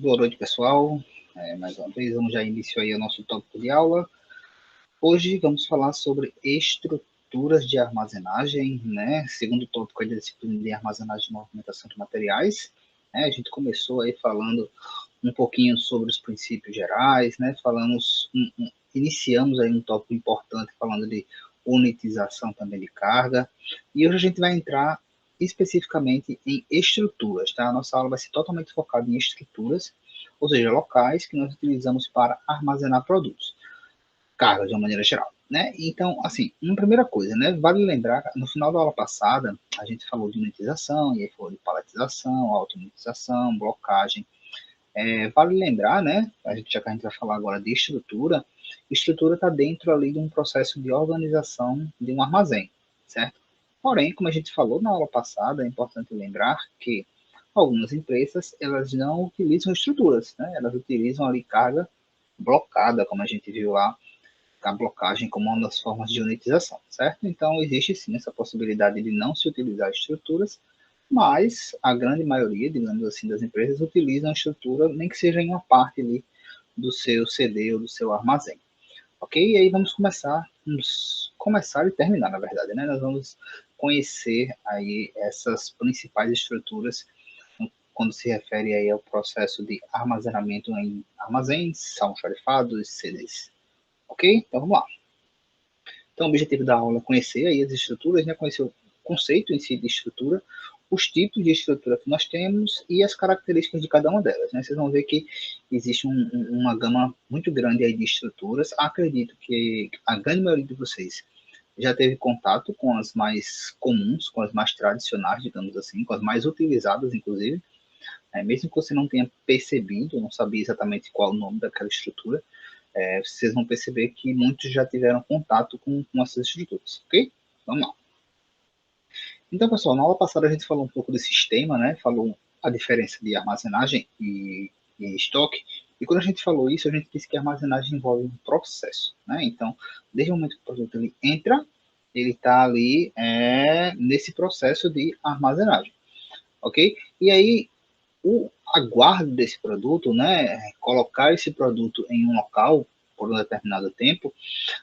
Boa noite, pessoal. Mais uma vez, vamos já iniciar aí o nosso tópico de aula. Hoje vamos falar sobre estruturas de armazenagem, né? Segundo tópico aí da disciplina de armazenagem e movimentação de materiais. A gente começou aí falando um pouquinho sobre os princípios gerais, né? Iniciamos aí um tópico importante falando de unitização também de carga. E hoje a gente vai entrar especificamente em estruturas, tá? A nossa aula vai ser totalmente focada em estruturas, ou seja, locais que nós utilizamos para armazenar produtos, carga de uma maneira geral, né? Então, assim, uma primeira coisa, né? Vale lembrar, no final da aula passada, a gente falou de unitização, e aí falou de paletização, auto-unitização, blocagem. Vale lembrar, né? Já que a gente vai falar agora de estrutura, estrutura está dentro ali de um processo de organização de um armazém, certo? Porém, como a gente falou na aula passada, é importante lembrar que algumas empresas elas não utilizam estruturas, né? Elas utilizam ali carga blocada, como a gente viu lá, a blocagem como uma das formas de unitização, certo? Então, existe sim essa possibilidade de não se utilizar estruturas, mas a grande maioria, digamos assim, das empresas utilizam a estrutura, nem que seja em uma parte ali do seu CD ou do seu armazém. Ok? E aí vamos começar e terminar, na verdade, né? Nós vamos conhecer aí essas principais estruturas quando se refere aí ao processo de armazenamento em armazéns, almoxarifados, CDs. Ok? Então vamos lá. Então o objetivo da aula é conhecer aí as estruturas, né? Conhecer o conceito em si de estrutura, os tipos de estrutura que nós temos e as características de cada uma delas. Né? Vocês vão ver que existe uma gama muito grande aí de estruturas. Acredito que a grande maioria de vocês já teve contato com as mais comuns, com as mais tradicionais, digamos assim, com as mais utilizadas, inclusive. Mesmo que você não tenha percebido, não sabia exatamente qual o nome daquela estrutura, vocês vão perceber que muitos já tiveram contato com essas estruturas, ok? Vamos lá. Então, pessoal, na aula passada a gente falou um pouco do sistema, né? Falou a diferença de armazenagem e estoque. E quando a gente falou isso, a gente disse que a armazenagem envolve um processo, né? Então, desde o momento que o produto ele entra, ele está ali nesse processo de armazenagem, ok? E aí, a guarda desse produto, né? Colocar esse produto em um local por um determinado tempo,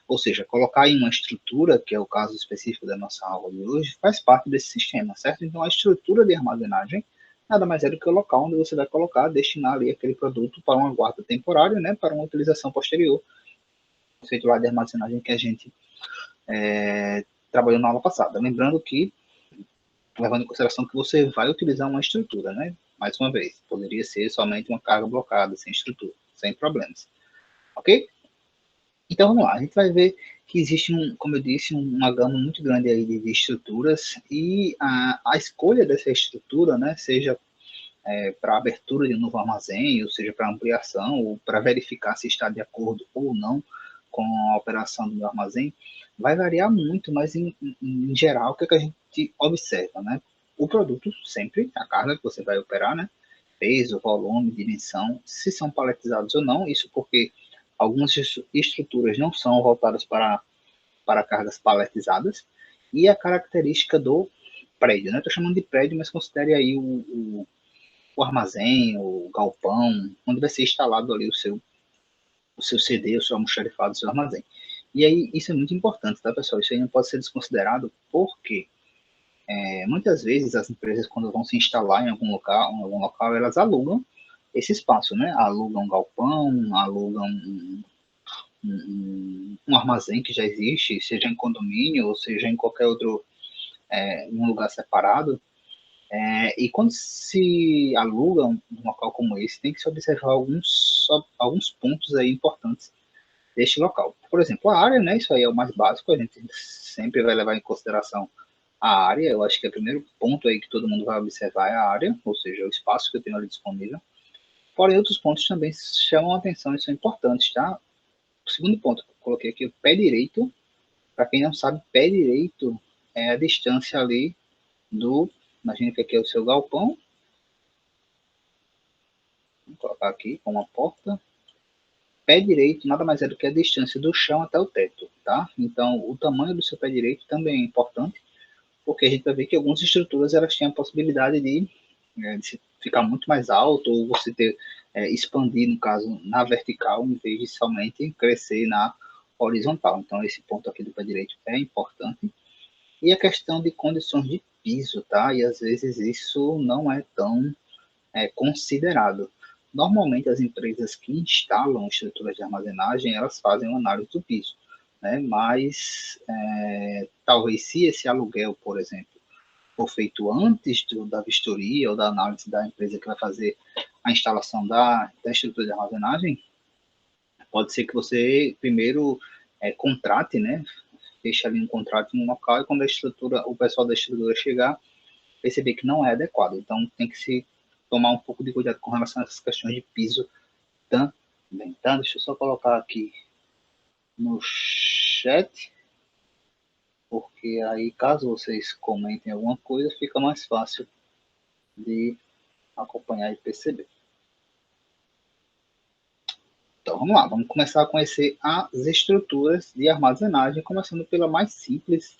ou seja, colocar em uma estrutura, que é o caso específico da nossa aula de hoje, faz parte desse sistema, certo? Então, a estrutura de armazenagem nada mais é do que o local onde você vai colocar, destinar ali aquele produto para uma guarda temporária, né, para uma utilização posterior. O conceito lá de armazenagem que a gente trabalhou na aula passada. Lembrando que, levando em consideração que você vai utilizar uma estrutura, né? Mais uma vez, poderia ser somente uma carga blocada, sem estrutura, sem problemas. Ok? Então vamos lá, a gente vai ver que existe, como eu disse, uma gama muito grande aí de estruturas e a escolha dessa estrutura, né, seja para abertura de um novo armazém, ou seja, para ampliação, ou para verificar se está de acordo ou não com a operação do armazém, vai variar muito, mas em geral, o que, é que a gente observa, né? O produto sempre, a carga que você vai operar, né? Peso, volume, dimensão, se são paletizados ou não, isso porque algumas estruturas não são voltadas para cargas paletizadas, e a característica do prédio, né? Estou chamando de prédio, mas considere aí o armazém, o galpão, onde vai ser instalado ali o seu CD, o seu almoxarifado, o seu armazém. E aí, isso é muito importante, tá, pessoal? Isso aí não pode ser desconsiderado, porque muitas vezes as empresas, quando vão se instalar em algum local, elas alugam esse espaço, né? Alugam um galpão, alugam um armazém que já existe, seja em condomínio ou seja em qualquer outro, em um lugar separado. E quando se aluga um local como esse, tem que se observar alguns pontos aí importantes deste local. Por exemplo, a área, né? Isso aí é o mais básico, a gente sempre vai levar em consideração a área. Eu acho que o primeiro ponto aí que todo mundo vai observar é a área, ou seja, o espaço que eu tenho ali disponível. Porém, outros pontos também chamam a atenção e são importantes, tá? O segundo ponto que eu coloquei aqui, o pé direito. Para quem não sabe, pé direito é a distância ali imagine que aqui é o seu galpão. Vou colocar aqui com uma porta. Pé direito nada mais é do que a distância do chão até o teto, tá? Então, o tamanho do seu pé direito também é importante, porque a gente vai ver que algumas estruturas elas têm a possibilidade de ficar muito mais alto, ou você ter expandir, no caso, na vertical, em vez de somente crescer na horizontal. Então, esse ponto aqui do pé direito é importante. E a questão de condições de piso, tá? E às vezes isso não é tão considerado. Normalmente, as empresas que instalam estruturas de armazenagem, elas fazem uma análise do piso, né? Mas, talvez se esse aluguel, por exemplo, for feito antes da vistoria ou da análise da empresa que vai fazer a instalação da estrutura de armazenagem, pode ser que você primeiro contrate, né? Feche ali um contrato no local e quando a estrutura, o pessoal da estrutura chegar, perceber que não é adequado. Então, tem que se tomar um pouco de cuidado com relação a essas questões de piso também, tá? Deixa eu só colocar aqui no chat, porque aí, caso vocês comentem alguma coisa, fica mais fácil de acompanhar e perceber. Então, vamos lá, vamos começar a conhecer as estruturas de armazenagem, começando pela mais simples.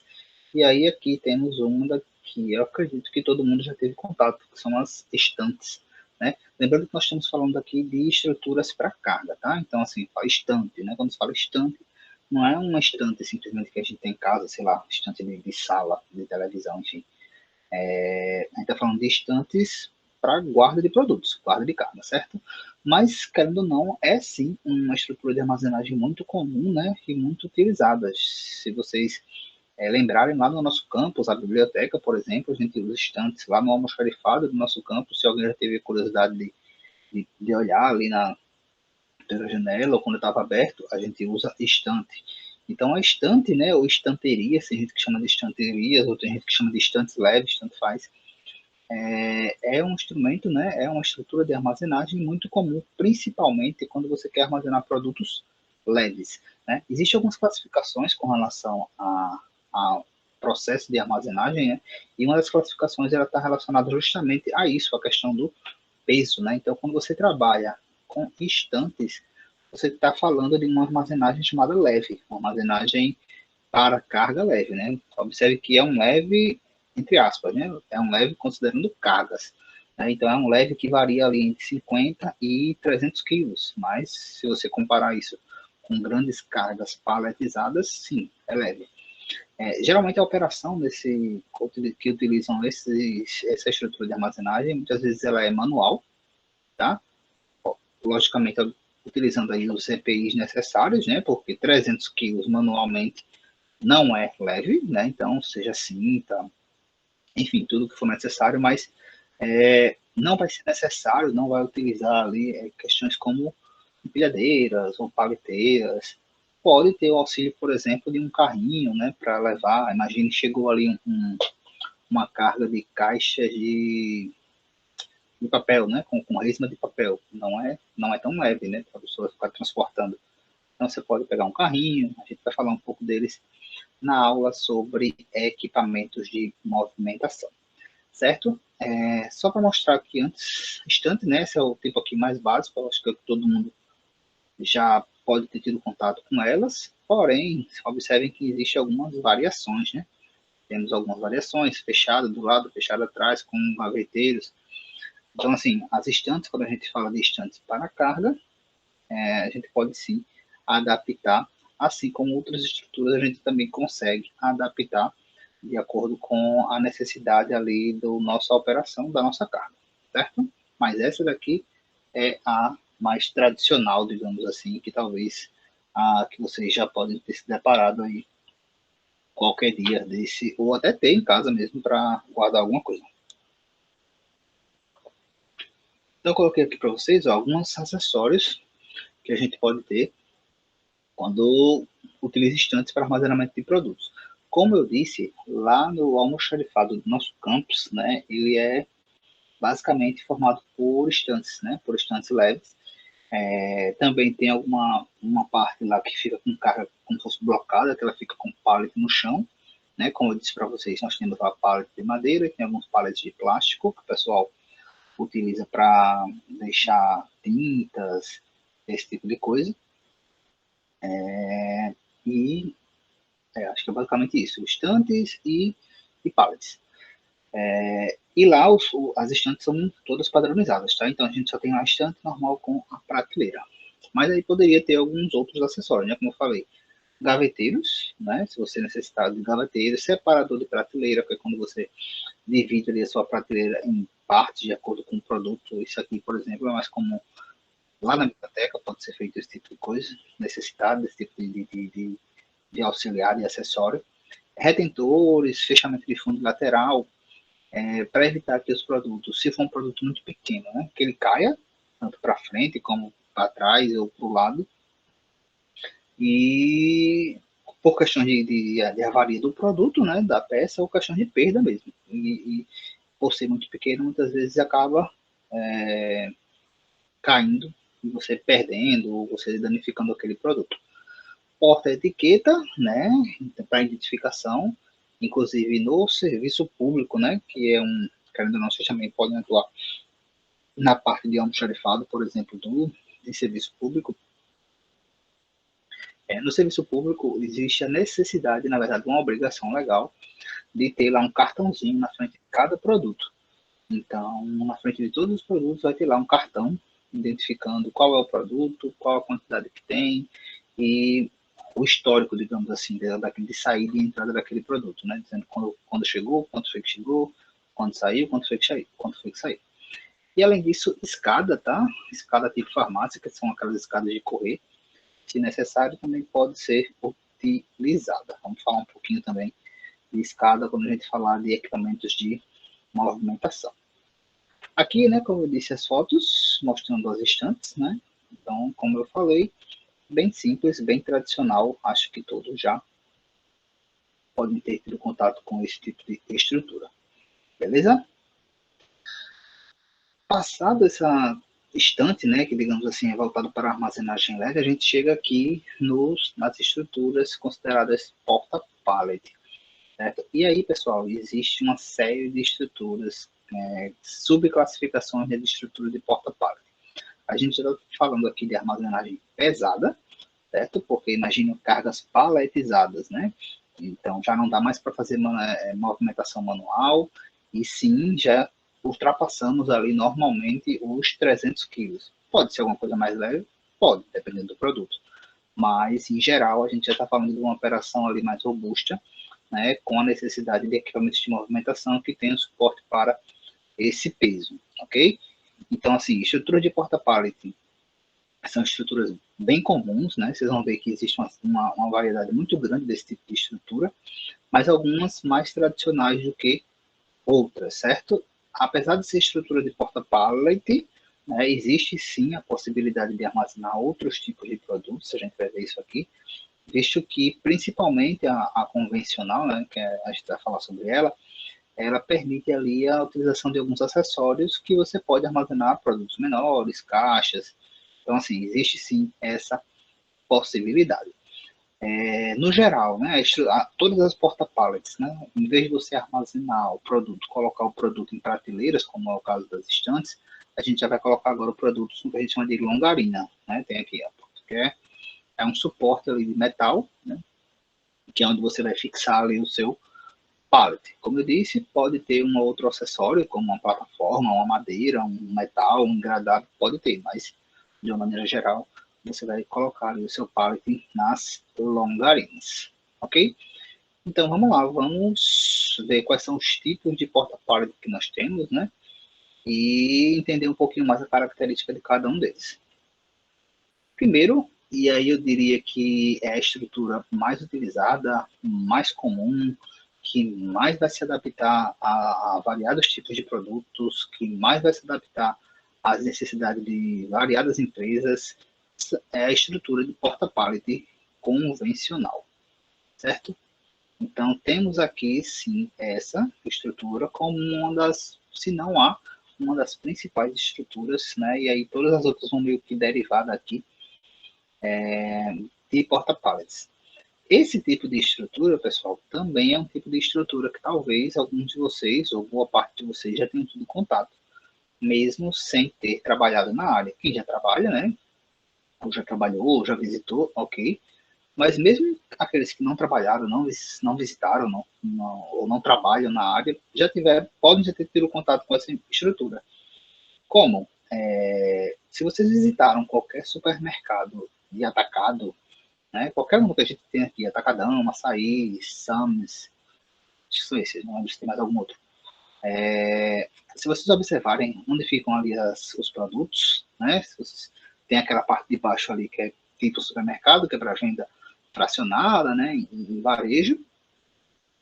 E aí, aqui temos uma que eu acredito que todo mundo já teve contato, que são as estantes, né? Lembrando que nós estamos falando aqui de estruturas para carga, tá? Então, assim, fala estante, né? Quando se fala estante, não é uma estante simplesmente que a gente tem em casa, sei lá, estante de sala, de televisão, enfim. A gente está falando de estantes para guarda de produtos, guarda de carga, certo? Mas, querendo ou não, é sim uma estrutura de armazenagem muito comum, né? E muito utilizada. Se vocês lembrarem, lá no nosso campus, a biblioteca, por exemplo, a gente usa estantes lá no almoxarifado do nosso campus. Se alguém já teve curiosidade de olhar ali pela janela ou quando estava aberto, a gente usa estante. Então, a estante, né, ou estanteria, tem gente que chama de estanterias, ou tem gente que chama de estantes leves, tanto faz, é um instrumento, né, é uma estrutura de armazenagem muito comum, principalmente quando você quer armazenar produtos leves. Né? Existem algumas classificações com relação a processo de armazenagem, né? E uma das classificações ela está relacionada justamente a isso, a questão do peso. Né? Então, quando você trabalha com estantes, você está falando de uma armazenagem chamada leve, uma armazenagem para carga leve, né? Observe que é um leve, entre aspas, né? É um leve considerando cargas. Né? Então, é um leve que varia ali entre 50 e 300 quilos. Mas, se você comparar isso com grandes cargas paletizadas, sim, é leve. Geralmente, a operação que utilizam essa estrutura de armazenagem, muitas vezes ela é manual, tá? Logicamente, utilizando aí os CPIs necessários, né? Porque 300 quilos manualmente não é leve, né? Então, seja cinta, enfim, tudo que for necessário, mas não vai ser necessário, não vai utilizar ali questões como empilhadeiras ou paleteiras. Pode ter o auxílio, por exemplo, de um carrinho, né, para levar. Imagine chegou ali uma carga de caixas de papel, né, com resma de papel. Não é tão leve, né, para a pessoa ficar transportando. Então, você pode pegar um carrinho, a gente vai falar um pouco deles na aula sobre equipamentos de movimentação, certo? Só para mostrar aqui antes, instante, né? Esse é o tipo aqui mais básico, eu acho que todo mundo já pode ter tido contato com elas, porém, observem que existem algumas variações, né? Temos algumas variações, fechada do lado, fechada atrás, com gaveteiros. Então, assim, as estantes, quando a gente fala de estantes para carga, a gente pode sim adaptar, assim como outras estruturas a gente também consegue adaptar de acordo com a necessidade ali do nossa operação, da nossa carga, certo? Mas essa daqui é a mais tradicional, digamos assim, que talvez a que vocês já podem ter se deparado aí qualquer dia desse, ou até ter em casa mesmo para guardar alguma coisa. Então, eu coloquei aqui para vocês alguns acessórios que a gente pode ter quando utiliza estantes para armazenamento de produtos. Como eu disse, lá no almoxarifado do nosso campus, né, ele é basicamente formado por estantes, né, por estantes leves. Também tem uma parte lá que fica com carga como se fosse blocada, que ela fica com pallet no chão, né, como eu disse para vocês, nós temos a pallet de madeira e tem alguns pallets de plástico que o pessoal utiliza para deixar tintas, esse tipo de coisa. E acho que é basicamente isso, estantes e pallets. E lá as estantes são todas padronizadas, tá? Então a gente só tem a estante normal com a prateleira. Mas aí poderia ter alguns outros acessórios, né? Como eu falei, gaveteiros, né? Se você necessitar de gaveteiros, separador de prateleira, que é quando você divide ali a sua prateleira em partes de acordo com o produto. Isso aqui, por exemplo, é mais comum lá na biblioteca, pode ser feito esse tipo de coisa, necessidade desse tipo de auxiliar, de acessório. Retentores, fechamento de fundo lateral, para evitar que os produtos, se for um produto muito pequeno, né, que ele caia, tanto para frente como para trás ou para o lado, e por questão de avaria do produto, né, da peça, ou questão de perda mesmo. E por ser muito pequeno, muitas vezes acaba caindo, e você perdendo, ou você danificando aquele produto. Porta-etiqueta, né, para identificação, inclusive no serviço público, né, que é querendo ou não, vocês também podem atuar na parte de almoxarifado, por exemplo, de serviço público. No serviço público existe a necessidade, na verdade, uma obrigação legal de ter lá um cartãozinho na frente de cada produto. Então, na frente de todos os produtos vai ter lá um cartão identificando qual é o produto, qual a quantidade que tem e o histórico, digamos assim, de saída e entrada daquele produto, né? Dizendo quando chegou, quanto foi que chegou, quando saiu, quanto foi que saiu, quanto foi que saiu. E além disso, escada, tá? Escada tipo farmácia, que são aquelas escadas de correr, se necessário, também pode ser utilizada. Vamos falar um pouquinho também de escada quando a gente falar de equipamentos de movimentação. Aqui, né, como eu disse, as fotos mostrando as estantes, né? Então, como eu falei, bem simples, bem tradicional. Acho que todos já podem ter tido contato com esse tipo de estrutura. Beleza? Passado essa estante, né, que digamos assim é voltado para a armazenagem leve, a gente chega aqui nas estruturas consideradas porta-pallet. Certo? E aí, pessoal, existe uma série de estruturas, subclassificações de estrutura de porta-pallet. A gente está falando aqui de armazenagem pesada, certo? Porque imagine cargas paletizadas, né? Então já não dá mais para fazer movimentação manual, e sim já ultrapassamos ali normalmente os 300 quilos. Pode ser alguma coisa mais leve? Pode, dependendo do produto. Mas, em geral, a gente já está falando de uma operação ali mais robusta, né, com a necessidade de equipamentos de movimentação que tenham suporte para esse peso, ok? Então, assim, estrutura de porta-pallet são estruturas bem comuns, né? Vocês vão ver que existe uma variedade muito grande desse tipo de estrutura, mas algumas mais tradicionais do que outras, certo? Apesar de ser estrutura de porta-pallet, né, existe sim a possibilidade de armazenar outros tipos de produtos, a gente vai ver isso aqui, visto que principalmente a convencional, né, que a gente vai falar sobre ela permite ali a utilização de alguns acessórios que você pode armazenar produtos menores, caixas. Então, assim, existe sim essa possibilidade. No geral, né, todas as porta-pallets, né, em vez de você armazenar o produto, colocar o produto em prateleiras, como é o caso das estantes, a gente já vai colocar agora o produto que a gente chama de longarina. Né, tem aqui, ó, que é um suporte ali de metal, né, que é onde você vai fixar ali o seu pallet. Como eu disse, pode ter um outro acessório, como uma plataforma, uma madeira, um metal, um engradado, pode ter, mas de uma maneira geral, você vai colocar ali o seu pallet nas longarinas, ok? Então vamos lá, vamos ver quais são os tipos de porta-pallet que nós temos, né? E entender um pouquinho mais a característica de cada um deles. Primeiro, e aí eu diria que é a estrutura mais utilizada, mais comum, que mais vai se adaptar a variados tipos de produtos, que mais vai se adaptar às necessidades de variadas empresas, é a estrutura de porta-pallet convencional, certo? Então, temos aqui, sim, essa estrutura como uma das, se não há, uma das principais estruturas, né? E aí todas as outras vão meio que derivar daqui, de porta-pallets. Esse tipo de estrutura, pessoal, também é um tipo de estrutura que talvez alguns de vocês, ou boa parte de vocês, já tenham tido contato, mesmo sem ter trabalhado na área. Quem já trabalha, né? Ou já trabalhou, ou já visitou, ok. Mas mesmo aqueles que não trabalharam, não visitaram, ou não trabalham na área, podem já ter tido contato com essa estrutura. Como? Se vocês visitaram qualquer supermercado de atacado, né, qualquer um que a gente tem aqui, Atacadão, Açaí, Sam's, acho que são esses, não lembro se tem mais algum outro. Se vocês observarem onde ficam ali os produtos, né, tem aquela parte de baixo ali que é tipo supermercado, que é para venda fracionada, né, em varejo,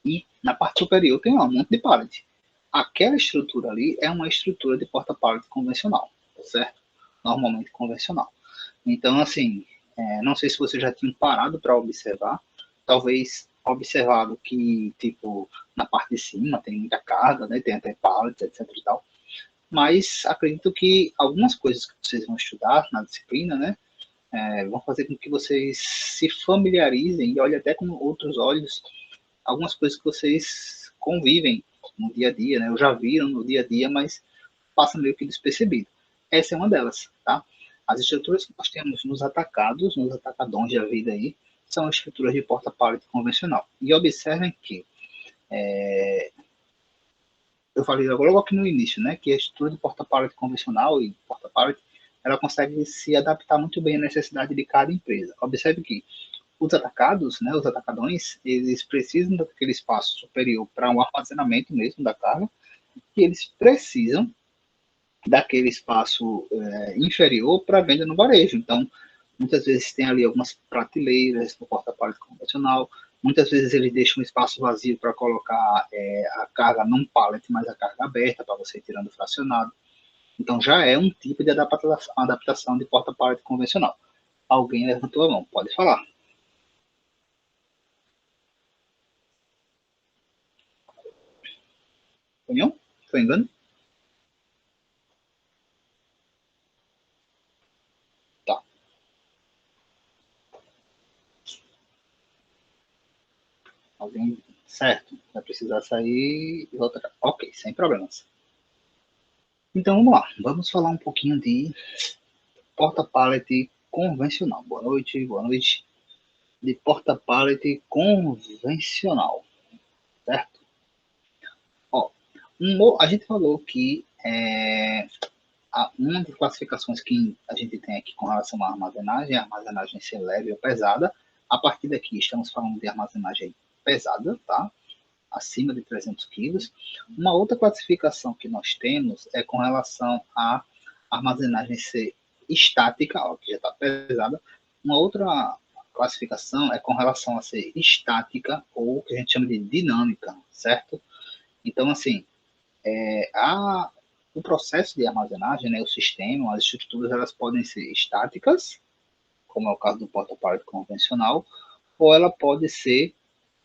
e na parte superior tem um monte de pallet. Aquela estrutura ali é uma estrutura de porta-pallet convencional, certo? Normalmente convencional. Então, assim, não sei se você já tinha parado para observar, talvez observado que, tipo, na parte de cima tem muita carga, né? Tem até pallets, etc e tal. Mas acredito que algumas coisas que vocês vão estudar na disciplina, né? Vão fazer com que vocês se familiarizem e olhem até com outros olhos algumas coisas que vocês convivem no dia a dia, né? Ou já viram no dia a dia, mas passa meio que despercebido. Essa é uma delas, tá? As estruturas que nós temos nos atacados, nos atacadões da vida aí, são estruturas de porta-pallet convencional. E observem que eu falei logo aqui no início, né, que a estrutura de porta-pallet convencional e porta-pallet, ela consegue se adaptar muito bem à necessidade de cada empresa. Observe que os atacados, né, os atacadões, eles precisam daquele espaço superior para um armazenamento mesmo da carga, e eles precisam daquele espaço inferior para venda no varejo. Então, muitas vezes tem ali algumas prateleiras no porta-pallet convencional, muitas vezes eles deixam um espaço vazio para colocar a carga não pallet, mas a carga aberta para você ir tirando fracionado. Então já é um tipo de adaptação de porta-pallet convencional. Alguém levantou a mão, pode falar. Opinião? Foi engano? Tá. Alguém, certo, vai precisar sair e voltar. Ok, sem problemas. Então vamos lá, vamos falar um pouquinho de porta-pallet convencional. Boa noite, boa noite. De porta-pallet convencional, certo? Ó, a gente falou que uma das classificações que a gente tem aqui com relação à armazenagem é a armazenagem ser leve ou pesada. A partir daqui estamos falando de armazenagem pesada, tá? Acima de 300 quilos. Uma outra classificação que nós temos é com relação à armazenagem ser estática, ó, que já está pesada. Uma outra classificação é com relação a ser estática ou que a gente chama de dinâmica, certo? Então, assim, o processo de armazenagem, né, o sistema, as estruturas, elas podem ser estáticas, como é o caso do porta-pallet convencional, ou ela pode ser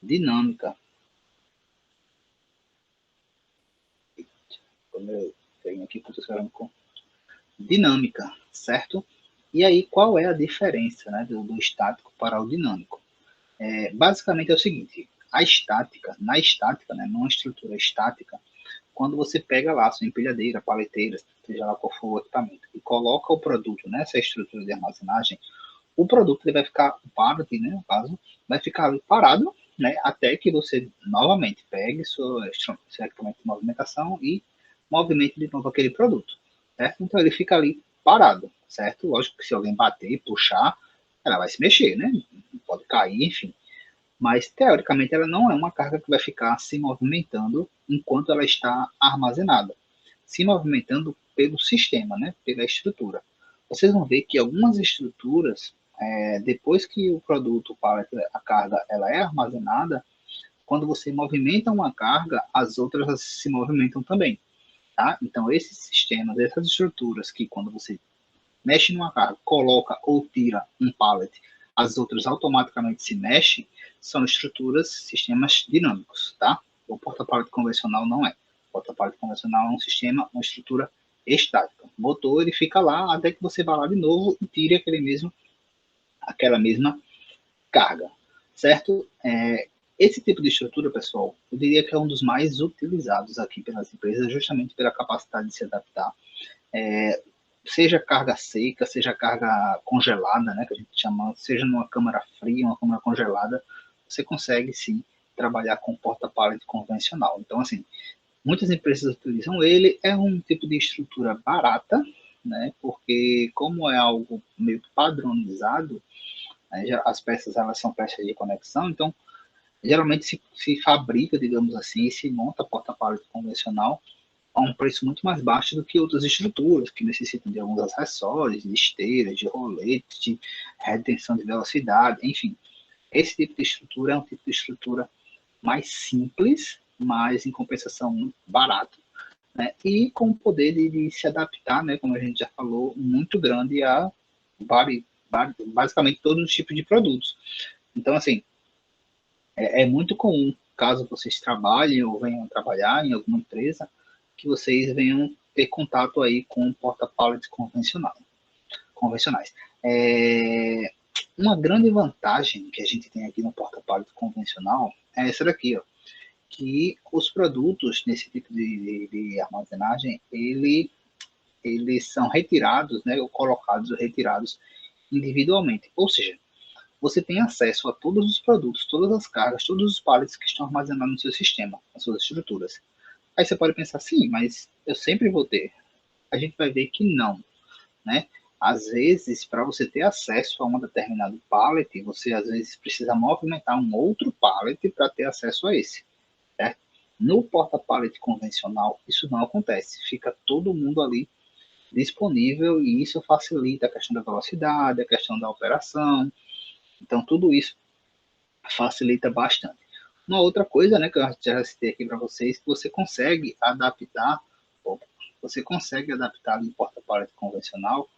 dinâmica. Quando eu venho aqui, com dinâmica, certo? E aí, qual é a diferença, né, do estático para o dinâmico? Basicamente é o seguinte, na estática, né, numa estrutura estática, quando você pega lá a sua empilhadeira, paleteira, seja lá qual for o equipamento, e coloca o produto nessa estrutura de armazenagem, o produto ele vai ficar, o pallet, né, no caso, vai ficar ali parado, né, até que você novamente pegue seu equipamento de movimentação e movimente de novo aquele produto, certo? Então ele fica ali parado, certo? Lógico que se alguém bater, puxar, ela vai se mexer, né? Pode cair, enfim. Mas teoricamente ela não é uma carga que vai ficar se movimentando enquanto ela está armazenada, se movimentando pelo sistema, né? Pela estrutura. Vocês vão ver que algumas estruturas, depois que o produto, a carga, ela é armazenada, quando você movimenta uma carga, as outras se movimentam também. Tá? Então, esses sistemas, essas estruturas que quando você mexe numa carga, coloca ou tira um pallet, as outras automaticamente se mexem, são estruturas, sistemas dinâmicos, tá? O porta-pallet convencional não é. O porta-pallet convencional é um sistema, uma estrutura estática. Botou, ele fica lá até que você vá lá de novo e tire aquela mesma carga, certo? Esse tipo de estrutura, pessoal, eu diria que é um dos mais utilizados aqui pelas empresas, justamente pela capacidade de se adaptar. seja carga seca, seja carga congelada, né, que a gente chama, seja numa câmara fria, uma câmara congelada, você consegue sim trabalhar com porta-pallet convencional. Então, assim, muitas empresas utilizam ele, é um tipo de estrutura barata, né, porque como é algo meio padronizado, né, as peças elas são peças de conexão, então geralmente se fabrica, digamos assim, e se monta porta-pallet convencional a um preço muito mais baixo do que outras estruturas, que necessitam de alguns acessórios, de esteiras, de roletes, de retenção de velocidade, enfim. Esse tipo de estrutura é um tipo de estrutura mais simples, mas em compensação muito barato, né? E com o poder de se adaptar, né, como a gente já falou, muito grande a basicamente todos os tipos de produtos. Então, assim, é muito comum, caso vocês trabalhem ou venham trabalhar em alguma empresa, que vocês venham ter contato aí com porta-pallets convencionais. Uma grande vantagem que a gente tem aqui no porta-pallet convencional é essa daqui, ó, que os produtos nesse tipo de armazenagem, eles são retirados, né, ou colocados ou retirados individualmente. Ou seja, você tem acesso a todos os produtos, todas as cargas, todos os pallets que estão armazenados no seu sistema, nas suas estruturas. Aí você pode pensar, sim, mas eu sempre vou ter. A gente vai ver que não, né? Às vezes, para você ter acesso a um determinado pallet, você às vezes precisa movimentar um outro pallet para ter acesso a esse, certo? No porta-pallet convencional, isso não acontece. Fica todo mundo ali disponível e isso facilita a questão da velocidade, a questão da operação. Então, tudo isso facilita bastante. Uma outra coisa, né, que eu já citei aqui para vocês, que você consegue adaptar em porta-pallet convencional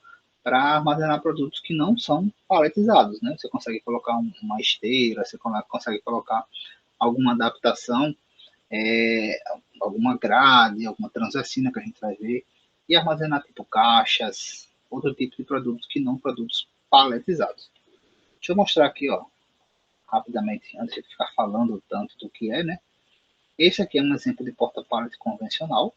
para armazenar produtos que não são paletizados, né? Você consegue colocar uma esteira, você consegue colocar alguma adaptação, é, alguma grade, alguma transversina que a gente vai ver, e armazenar tipo caixas, outro tipo de produtos que não produtos paletizados. Deixa eu mostrar aqui, ó, rapidamente, antes de ficar falando tanto do que é, né? Esse aqui é um exemplo de porta-pallet convencional,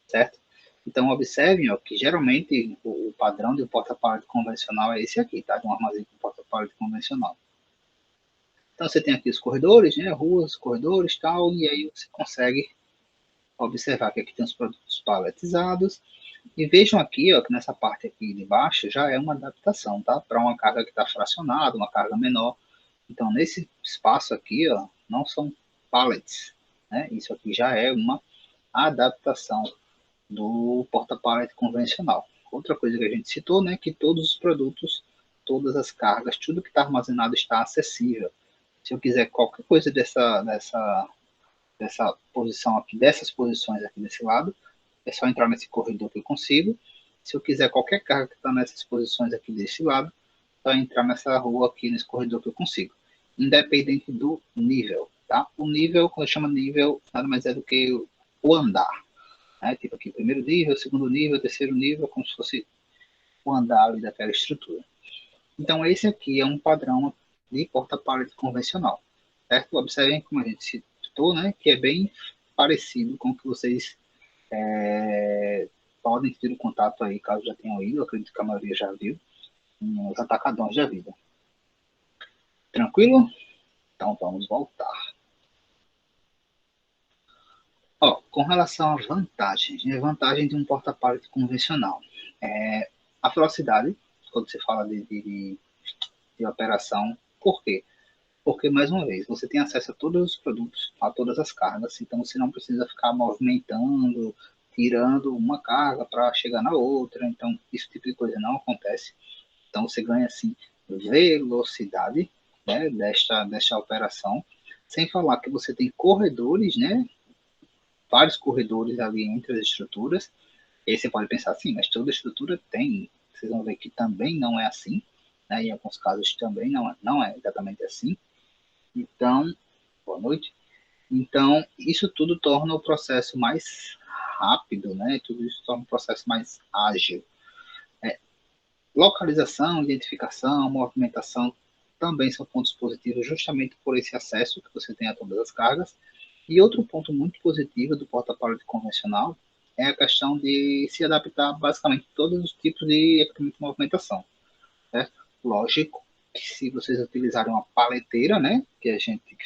certo? Então, observem ó, que geralmente o padrão de um porta-pallet convencional é esse aqui, tá? De um armazém com porta-pallet convencional. Então, você tem aqui os corredores, né? Ruas, corredores, tal, e aí você consegue observar que aqui tem os produtos paletizados. E vejam aqui, ó, que nessa parte aqui de baixo já é uma adaptação, tá? Para uma carga que está fracionada, uma carga menor. Então, nesse espaço aqui, ó, não são pallets, né? Isso aqui já é uma adaptação do porta-pallet convencional. Outra coisa que a gente citou, né, que todos os produtos, todas as cargas, tudo que está armazenado está acessível. Se eu quiser qualquer coisa dessa posição aqui, dessas posições aqui desse lado, é só entrar nesse corredor que eu consigo. Se eu quiser qualquer carga que está nessas posições aqui desse lado, é só entrar nessa rua aqui, nesse corredor que eu consigo. Independente do nível, tá? O nível, quando chama nível, nada mais é do que o andar. Né? Tipo aqui, primeiro nível, segundo nível, terceiro nível, como se fosse o andar ali daquela estrutura. Então, esse aqui é um padrão de porta-pallet convencional, certo? Observem como a gente citou, né? Que é bem parecido com o que vocês podem ter o contato aí, caso já tenham ido, eu acredito que a maioria já viu, nos atacadões da vida. Tranquilo? Então, vamos voltar. Ó, com relação às vantagens, né? Vantagem de um porta-pallet convencional. A velocidade, quando você fala de operação. Por quê? Porque, mais uma vez, você tem acesso a todos os produtos, a todas as cargas, então você não precisa ficar movimentando, tirando uma carga para chegar na outra, então esse tipo de coisa não acontece. Então você ganha, assim, velocidade, né, desta operação, sem falar que você tem corredores, né, vários corredores ali entre as estruturas, e aí você pode pensar assim, mas toda estrutura tem, vocês vão ver que também não é assim, né, em alguns casos também não é exatamente assim. Então, boa noite. Então, isso tudo torna o processo mais rápido, né? Tudo isso torna o processo mais ágil. É, localização, identificação, movimentação também são pontos positivos justamente por esse acesso que você tem a todas as cargas. E outro ponto muito positivo do porta-pallet convencional é a questão de se adaptar basicamente a todos os tipos de equipamento de movimentação, certo? Lógico que se vocês utilizarem uma paleteira, né, que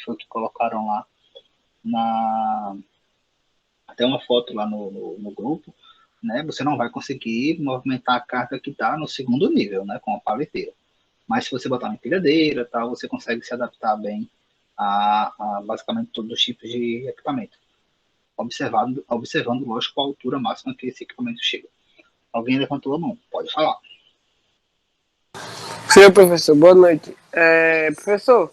foi que colocaram lá na até uma foto lá no grupo, né, você não vai conseguir movimentar a carga que está no segundo nível, né, com a paleteira. Mas se você botar uma empilhadeira, tal, você consegue se adaptar bem a basicamente todos os tipos de equipamento, observando, lógico, a altura máxima que esse equipamento chega. Alguém levantou a mão, pode falar. Senhor professor, boa noite. Professor,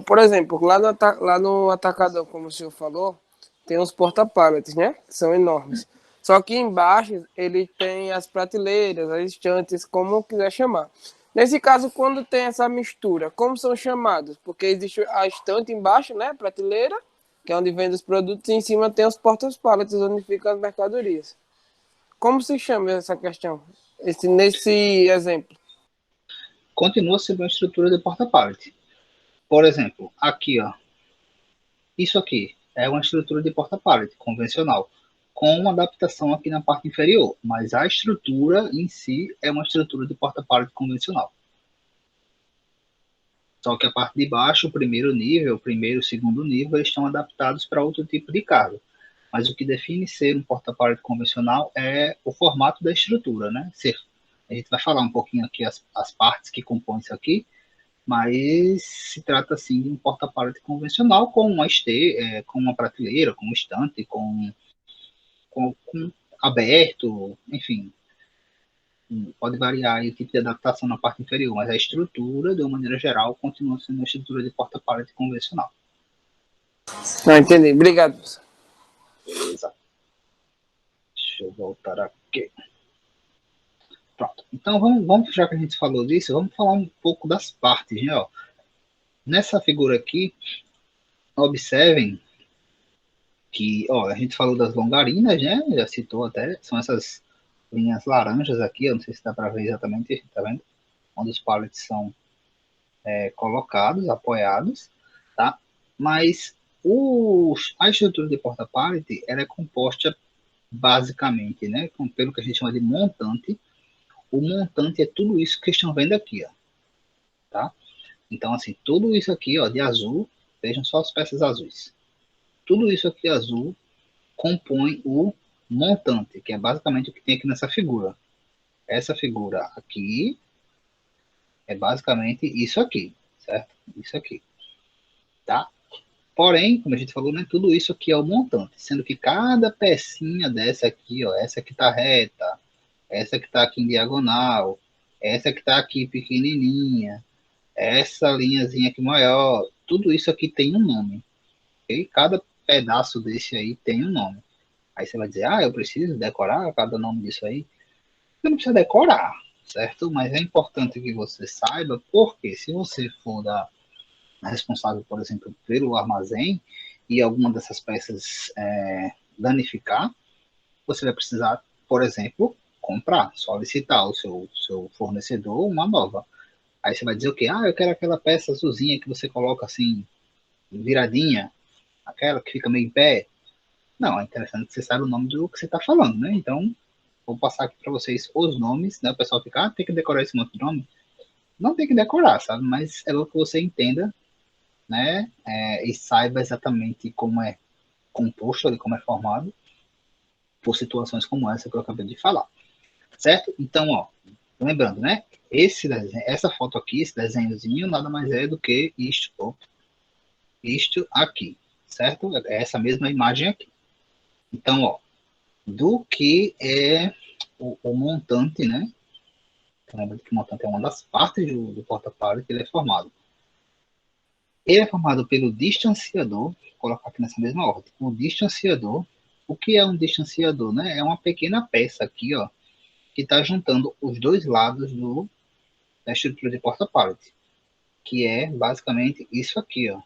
por exemplo, lá no atacador, como o senhor falou, tem uns porta-pallets, né? Que são enormes. Só que embaixo ele tem as prateleiras, as estantes, como quiser chamar. Nesse caso, quando tem essa mistura, como são chamados? Porque existe a estante embaixo, né? Prateleira, que é onde vende os produtos, e em cima tem os porta-pallets, onde ficam as mercadorias. Como se chama essa questão? Nesse exemplo. Continua sendo uma estrutura de porta-pallet. Por exemplo, aqui, ó, isso aqui é uma estrutura de porta-pallet convencional, com uma adaptação aqui na parte inferior, mas a estrutura em si é uma estrutura de porta-pallet convencional. Só que a parte de baixo, o primeiro nível, o primeiro e o segundo nível, eles estão adaptados para outro tipo de carga. Mas o que define ser um porta-pallet convencional é o formato da estrutura, né? A gente vai falar um pouquinho aqui as partes que compõem isso aqui, mas se trata assim de um porta-pallet convencional com com uma prateleira, com um estante, com aberto, enfim, pode variar aí o tipo de adaptação na parte inferior, mas a estrutura, de uma maneira geral, continua sendo uma estrutura de porta-pallet convencional. Ah, entendi. Obrigado. Beleza. Deixa eu voltar aqui. Pronto. Então, vamos, já que a gente falou disso, vamos falar um pouco das partes, né? Ó. Nessa figura aqui, observem que, ó, a gente falou das longarinas, né? Já citou até, são essas linhas laranjas aqui, eu não sei se dá para ver exatamente, tá vendo? Onde os pallets são colocados, apoiados, tá? Mas a estrutura de porta-pallet, ela é composta basicamente, né, pelo que a gente chama de montante. O montante é tudo isso que estão vendo aqui, ó, tá? Então, assim, tudo isso aqui, ó, de azul, vejam só as peças azuis. Tudo isso aqui azul compõe o montante, que é basicamente o que tem aqui nessa figura. Essa figura aqui é basicamente isso aqui, certo? Isso aqui, tá? Porém, como a gente falou, né, tudo isso aqui é o montante, sendo que cada pecinha dessa aqui, ó, essa que tá reta, essa que tá aqui em diagonal, essa que tá aqui pequenininha, essa linhazinha aqui maior, tudo isso aqui tem um nome, ok? Cada pedaço desse aí tem um nome. Aí você vai dizer, eu preciso decorar cada nome disso aí. Você não precisa decorar, certo? Mas é importante que você saiba, porque se você for responsável, por exemplo, pelo armazém e alguma dessas peças danificar, você vai precisar, por exemplo, comprar, solicitar ao seu fornecedor uma nova. Aí você vai dizer o quê? Eu quero aquela peça azulzinha que você coloca assim, viradinha, aquela que fica meio em pé. Não, é interessante que você saiba o nome do que você está falando, né? Então, vou passar aqui para vocês os nomes, né? O pessoal fica, tem que decorar esse monte de nome. Não tem que decorar, sabe? Mas é bom que você entenda, né? E saiba exatamente como é composto, ali, como é formado, por situações como essa que eu acabei de falar. Certo? Então, ó, lembrando, né? Essa foto aqui, esse desenhozinho, nada mais é do que isto aqui, certo? É essa mesma imagem aqui. Então, ó, do que é o montante, né? Lembra que o montante é uma das partes do porta-pallet que ele é formado. Ele é formado pelo distanciador, vou colocar aqui nessa mesma ordem. O distanciador, o que é um distanciador, né? É uma pequena peça aqui, ó, que está juntando os dois lados da estrutura de porta-pallet, que é basicamente isso aqui, ó.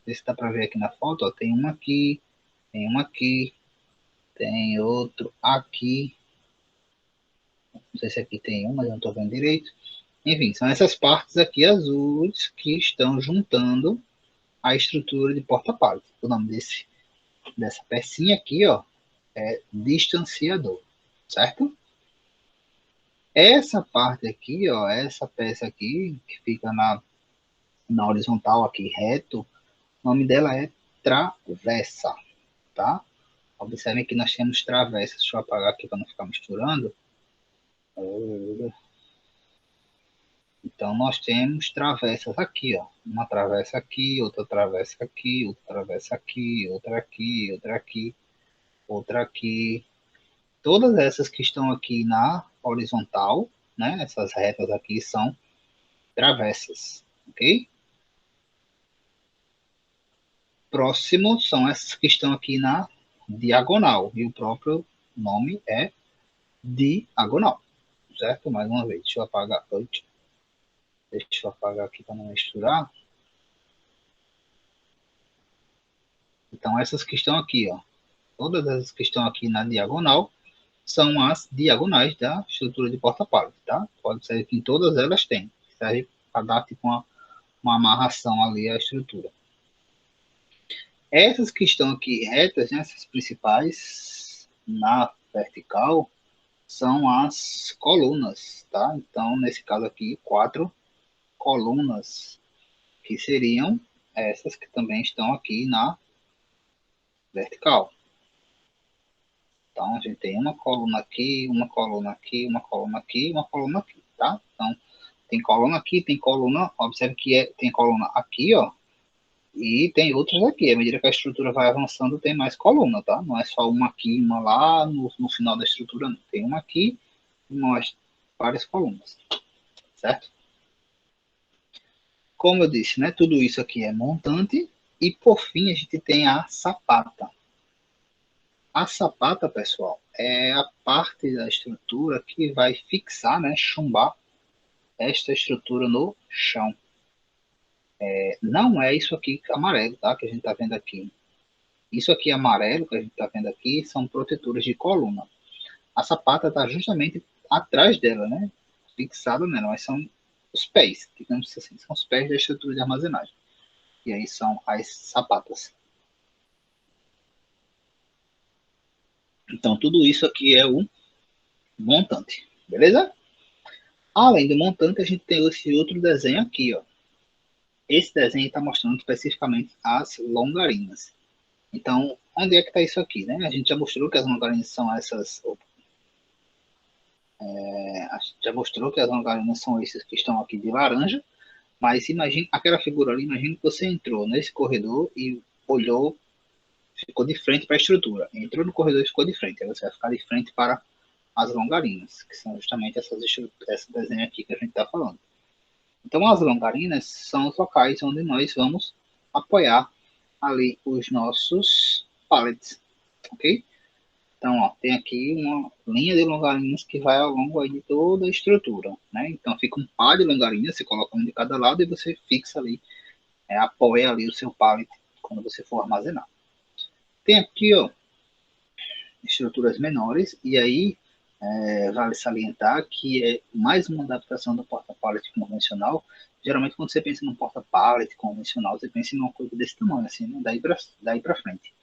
Se dá para ver aqui na foto, ó, tem uma aqui, tem uma aqui, tem outro aqui. Não sei se aqui tem um, mas eu não estou vendo direito. Enfim, são essas partes aqui azuis que estão juntando a estrutura de porta-pallet. O nome dessa pecinha aqui, ó, é distanciador, certo? Essa parte aqui, ó, essa peça aqui, que fica na horizontal aqui, reto, o nome dela é travessa, tá? Observem que nós temos travessas. Deixa eu apagar aqui para não ficar misturando. Então, nós temos travessas aqui, ó. Uma travessa aqui, outra travessa aqui, outra travessa aqui, outra aqui, outra aqui, outra aqui. Todas essas que estão aqui na horizontal, né? Essas retas aqui são travessas, ok? Próximo são essas que estão aqui na diagonal. E o próprio nome é diagonal, certo? Mais uma vez, deixa eu apagar. Deixa eu apagar aqui para não misturar. Então, essas que estão aqui, ó. Todas essas que estão aqui na diagonal são as diagonais da estrutura de porta-pallet, tá? Pode ser que em todas elas tem. Serve para dar tipo uma amarração ali à estrutura. Essas que estão aqui retas, né, essas principais, na vertical, são as colunas, tá? Então, nesse caso aqui, 4 colunas, que seriam essas que também estão aqui na vertical. Então, a gente tem uma coluna aqui, uma coluna aqui, uma coluna aqui, uma coluna aqui, tá? Então, tem coluna aqui, tem coluna, observe que tem coluna aqui, ó, e tem outras aqui. À medida que a estrutura vai avançando, tem mais coluna, tá? Não é só uma aqui, uma lá, no final da estrutura, não. Tem uma aqui e várias colunas, certo? Como eu disse, né? Tudo isso aqui é montante. E, por fim, a gente tem a sapata. A sapata, pessoal, é a parte da estrutura que vai fixar, né? Chumbar esta estrutura no chão. Não é isso aqui amarelo, tá? Que a gente está vendo aqui. Isso aqui amarelo que a gente está vendo aqui são protetores de coluna. A sapata está justamente atrás dela, né? Fixada nela, mas são os pés, digamos assim, são os pés da estrutura de armazenagem. E aí são as sapatas. Então, tudo isso aqui é o montante, beleza? Além do montante, a gente tem esse outro desenho aqui, ó. Esse desenho está mostrando especificamente as longarinas. Então, onde é que está isso aqui, né? A gente já mostrou que as longarinas são essas. A gente já mostrou que as longarinas são esses que estão aqui de laranja. Mas imagine aquela figura ali, imagine que você entrou nesse corredor e olhou, ficou de frente para a estrutura. Entrou no corredor e ficou de frente. Aí você vai ficar de frente para as longarinas, que são justamente esse desenho aqui que a gente está falando. Então, as longarinas são os locais onde nós vamos apoiar ali os nossos pallets, ok? Então, ó, tem aqui uma linha de longarinas que vai ao longo aí de toda a estrutura, né? Então, fica um par de longarinas, você coloca um de cada lado e você fixa ali, apoia ali o seu pallet quando você for armazenar. Tem aqui, ó, estruturas menores, e aí vale salientar que é mais uma adaptação do porta-pallet convencional. Geralmente, quando você pensa num porta-pallet convencional, você pensa em uma coisa desse tamanho, assim, né? Daí para frente.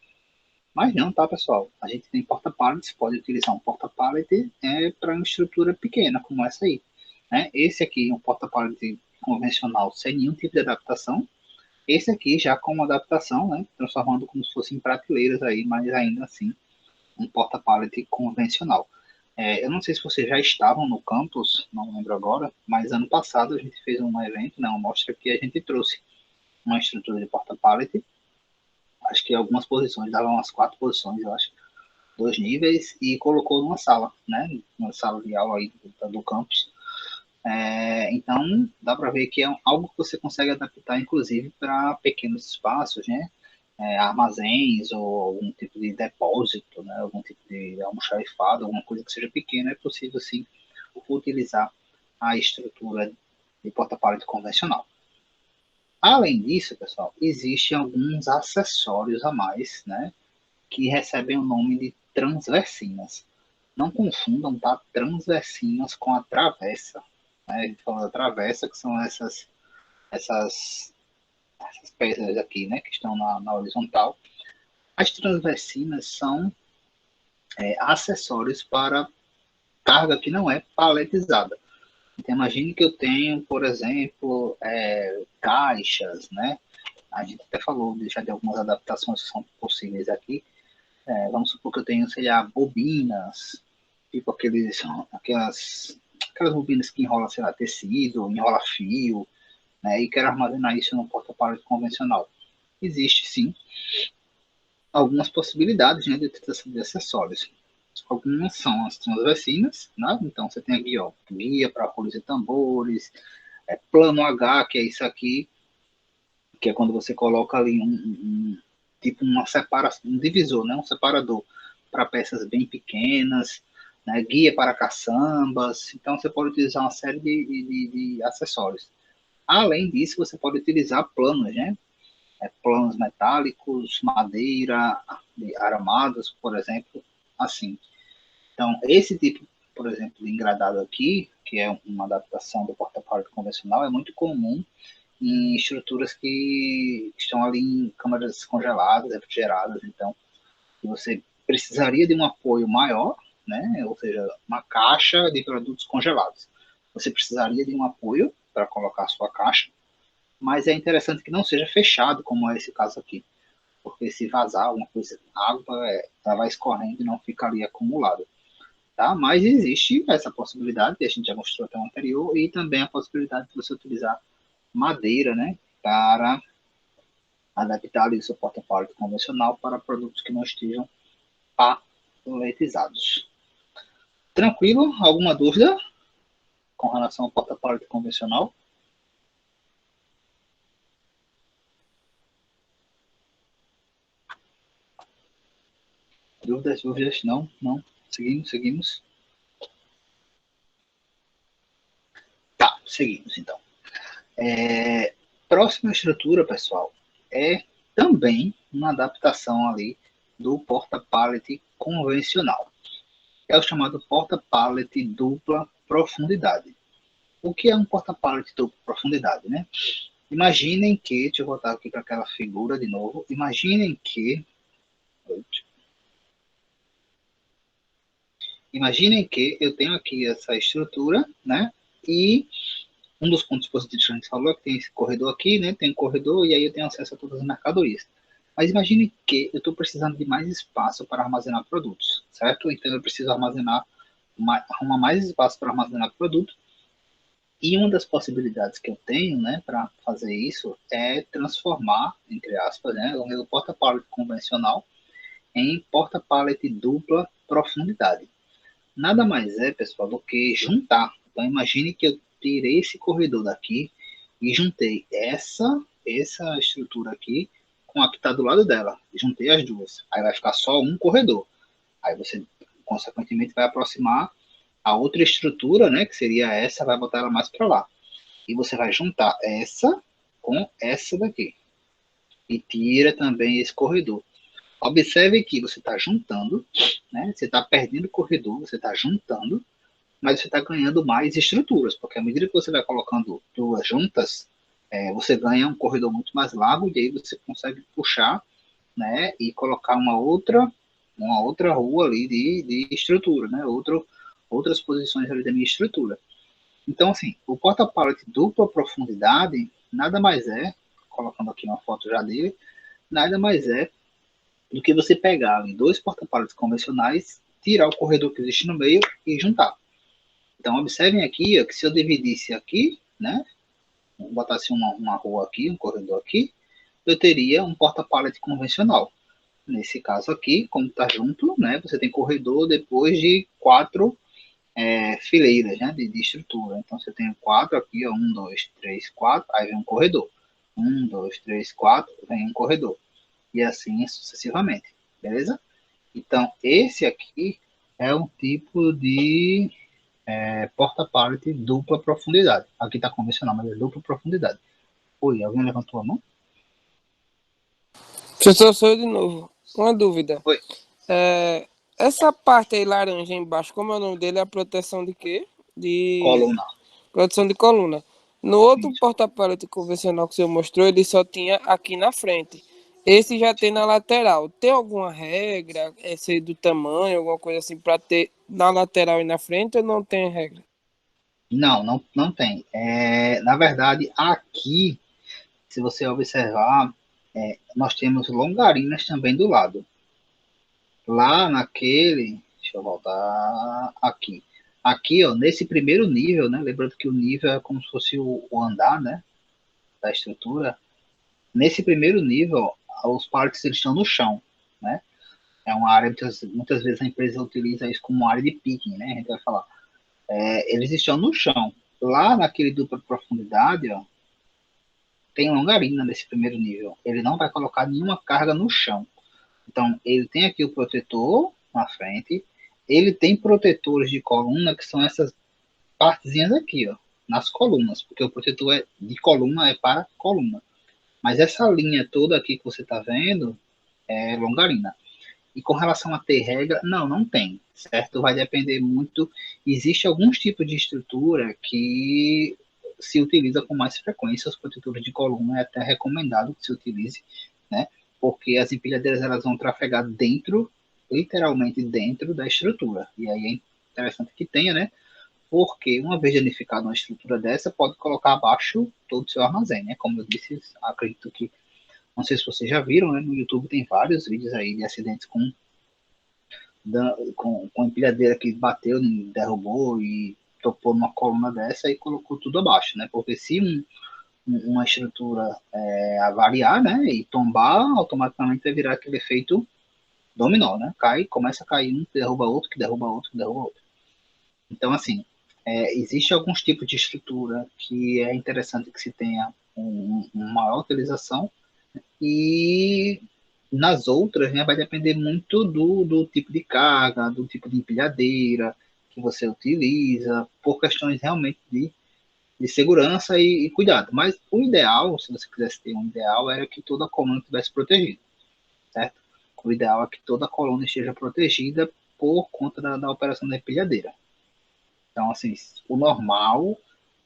Mas não, tá, pessoal? A gente tem porta-pallets, pode utilizar um porta-pallet para uma estrutura pequena, como essa aí. Né? Esse aqui é um porta-pallet convencional sem nenhum tipo de adaptação. Esse aqui já com uma adaptação, né? Transformando como se fossem prateleiras aí, mas ainda assim um porta-pallet convencional. Eu não sei se vocês já estavam no campus, não lembro agora, mas ano passado a gente fez um evento, né, uma mostra que a gente trouxe uma estrutura de porta-pallet. Acho que algumas posições, davam umas 4 posições, eu acho, 2 níveis, e colocou numa sala, né, uma sala de aula aí do campus. Então, dá para ver que é algo que você consegue adaptar, inclusive, para pequenos espaços, né, armazéns ou algum tipo de depósito, né, algum tipo de almoxarifado, alguma coisa que seja pequena, é possível, sim, utilizar a estrutura de porta-pallet convencional. Além disso, pessoal, existem alguns acessórios a mais, né, que recebem o nome de transversinas. Não confundam, tá? Transversinas com a travessa. Né? A gente fala da travessa, que são essas peças aqui, né, que estão na horizontal. As transversinas são acessórios para carga que não é paletizada. Então, imagine que eu tenho, por exemplo, caixas, né? A gente até falou já de algumas adaptações que são possíveis aqui. Vamos supor que eu tenho, sei lá, bobinas, tipo aquelas bobinas que enrolam, sei lá, tecido, enrola fio, né? E quero armazenar isso no porta-pallet convencional. Existe, sim, algumas possibilidades, né, de utilização de acessórios. Algumas são as transversinas, né? Então você tem aqui, ó, guia para rolos e tambores, plano H, que é isso aqui, que é quando você coloca ali tipo uma separação, um divisor, né? Um separador para peças bem pequenas, né? Guia para caçambas. Então você pode utilizar uma série de acessórios. Além disso, você pode utilizar planos, né? Planos metálicos, madeira, aramados, por exemplo, assim. Então, esse tipo, por exemplo, de engradado aqui, que é uma adaptação do porta-pallet convencional, é muito comum em estruturas que estão ali em câmaras congeladas, refrigeradas. Então, você precisaria de um apoio maior, né? Ou seja, uma caixa de produtos congelados. Você precisaria de um apoio para colocar a sua caixa, mas é interessante que não seja fechado, como é esse caso aqui, porque se vazar alguma coisa, água, ela vai escorrendo e não fica ali acumulada. Tá? Mas existe essa possibilidade, que a gente já mostrou até o anterior, e também a possibilidade de você utilizar madeira, né, para adaptar ali o seu porta-pallet convencional para produtos que não estejam paletizados. Tranquilo? Alguma dúvida com relação ao porta-pallet convencional? Dúvidas, dúvidas? Não, não. Seguimos, seguimos. Tá, seguimos então. Próxima estrutura, pessoal, é também uma adaptação ali do porta-pallet convencional. É o chamado porta-pallet dupla profundidade. O que é um porta-pallet dupla profundidade, né? Imaginem que, deixa eu voltar aqui para aquela figura de novo. Imaginem que eu tenho aqui essa estrutura, né? E um dos pontos positivos que a gente falou é que tem esse corredor aqui, né? Tem um corredor e aí eu tenho acesso a todas as mercadorias. Mas imagine que eu estou precisando de mais espaço para armazenar produtos, certo? Então eu preciso arrumar mais espaço para armazenar produto. E uma das possibilidades que eu tenho, né, para fazer isso é transformar, entre aspas, né, o meu porta-pallet convencional em porta-pallet dupla profundidade. Nada mais é, pessoal, do que juntar. Então imagine que eu tirei esse corredor daqui e juntei essa estrutura aqui com a que está do lado dela. Juntei as duas. Aí vai ficar só um corredor. Aí você, consequentemente, vai aproximar a outra estrutura, né, que seria essa, vai botar ela mais para lá. E você vai juntar essa com essa daqui. E tira também esse corredor. Observe que você está juntando, né? Você está perdendo corredor, você está juntando, mas você está ganhando mais estruturas, porque à medida que você vai colocando duas juntas, você ganha um corredor muito mais largo e aí você consegue puxar, né? E colocar uma outra rua ali de estrutura, né? Outras posições ali da minha estrutura. Então, assim, o porta-pallet dupla profundidade nada mais é, colocando aqui uma foto já dele, nada mais é do que você pegar ali dois porta-pallets convencionais, tirar o corredor que existe no meio e juntar. Então, observem aqui ó, que se eu dividisse aqui, né, botasse uma rua aqui, um corredor aqui, eu teria um porta-pallet convencional. Nesse caso aqui, como está junto, né, você tem corredor depois de quatro fileiras, né, de estrutura. Então, você tem quatro aqui, ó, 1, 2, 3, 4, aí vem um corredor. 1, 2, 3, 4, vem um corredor. E assim sucessivamente, beleza? Então, esse aqui é um tipo de porta-pallet dupla profundidade. Aqui está convencional, mas é dupla profundidade. Oi, alguém levantou a mão? Professor, sou eu de novo. Uma dúvida. Oi. Essa parte aí laranja embaixo, como é o nome dele? É a proteção de quê? Coluna. Proteção de coluna. No outro Isso. porta-pallet convencional que o senhor mostrou, ele só tinha aqui na frente. Esse já tem na lateral. Tem alguma regra, esse do tamanho, alguma coisa assim, para ter na lateral e na frente, ou não tem regra? Não tem. Na verdade, aqui, se você observar, nós temos longarinas também do lado. Lá naquele, deixa eu voltar aqui. Aqui, ó, nesse primeiro nível, né? Lembrando que o nível é como se fosse o andar, né? Da estrutura. Nesse primeiro nível, os parques eles estão no chão, né? É uma área, muitas vezes a empresa utiliza isso como uma área de picking, né? A gente vai falar. Eles estão no chão. Lá naquele dupla profundidade, ó, tem longarina nesse primeiro nível. Ele não vai colocar nenhuma carga no chão. Então, ele tem aqui o protetor na frente. Ele tem protetores de coluna, que são essas partezinhas aqui, ó, nas colunas, porque o protetor de coluna é para coluna. Mas essa linha toda aqui que você está vendo é longarina. E com relação a ter regra, não tem, certo? Vai depender muito. Existe alguns tipos de estrutura que se utiliza com mais frequência, os protetores de coluna é até recomendado que se utilize, né? Porque as empilhadeiras elas vão trafegar dentro, literalmente dentro da estrutura. E aí é interessante que tenha, né? Porque uma vez danificada uma estrutura dessa, pode colocar abaixo todo o seu armazém, né? Como eu disse, acredito que, não sei se vocês já viram, né? No YouTube tem vários vídeos aí de acidentes com empilhadeira que bateu, derrubou e topou numa coluna dessa e colocou tudo abaixo, né? Porque se uma estrutura avariar, né, e tombar, automaticamente vai virar aquele efeito dominó, né? Começa a cair um, que derruba outro, que derruba outro, que derruba outro. Então, assim, existe alguns tipos de estrutura que é interessante que se tenha uma maior utilização e nas outras, né, vai depender muito do tipo de carga, do tipo de empilhadeira que você utiliza, por questões realmente de segurança e cuidado. Mas o ideal, se você quisesse ter um ideal, era que toda a coluna estivesse protegida, certo? O ideal é que toda a coluna esteja protegida por conta da operação da empilhadeira. Então, assim, o normal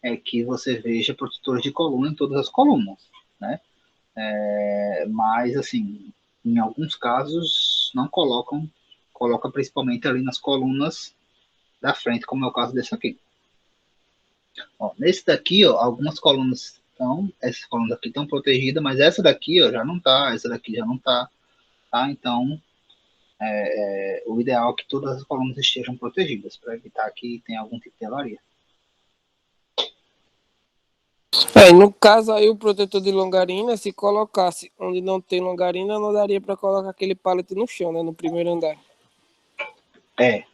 é que você veja protetores de coluna em todas as colunas, né? Mas, assim, em alguns casos não coloca principalmente ali nas colunas da frente, como é o caso desse aqui. Ó, nesse daqui, ó, algumas colunas essas colunas aqui estão protegidas, mas essa daqui, ó, já não tá, essa daqui já não tá? Então, o ideal é que todas as colunas estejam protegidas, para evitar que tenha algum tipo de avaria. No caso aí, o protetor de longarina, se colocasse onde não tem longarina, não daria para colocar aquele pallet no chão, né, no primeiro andar.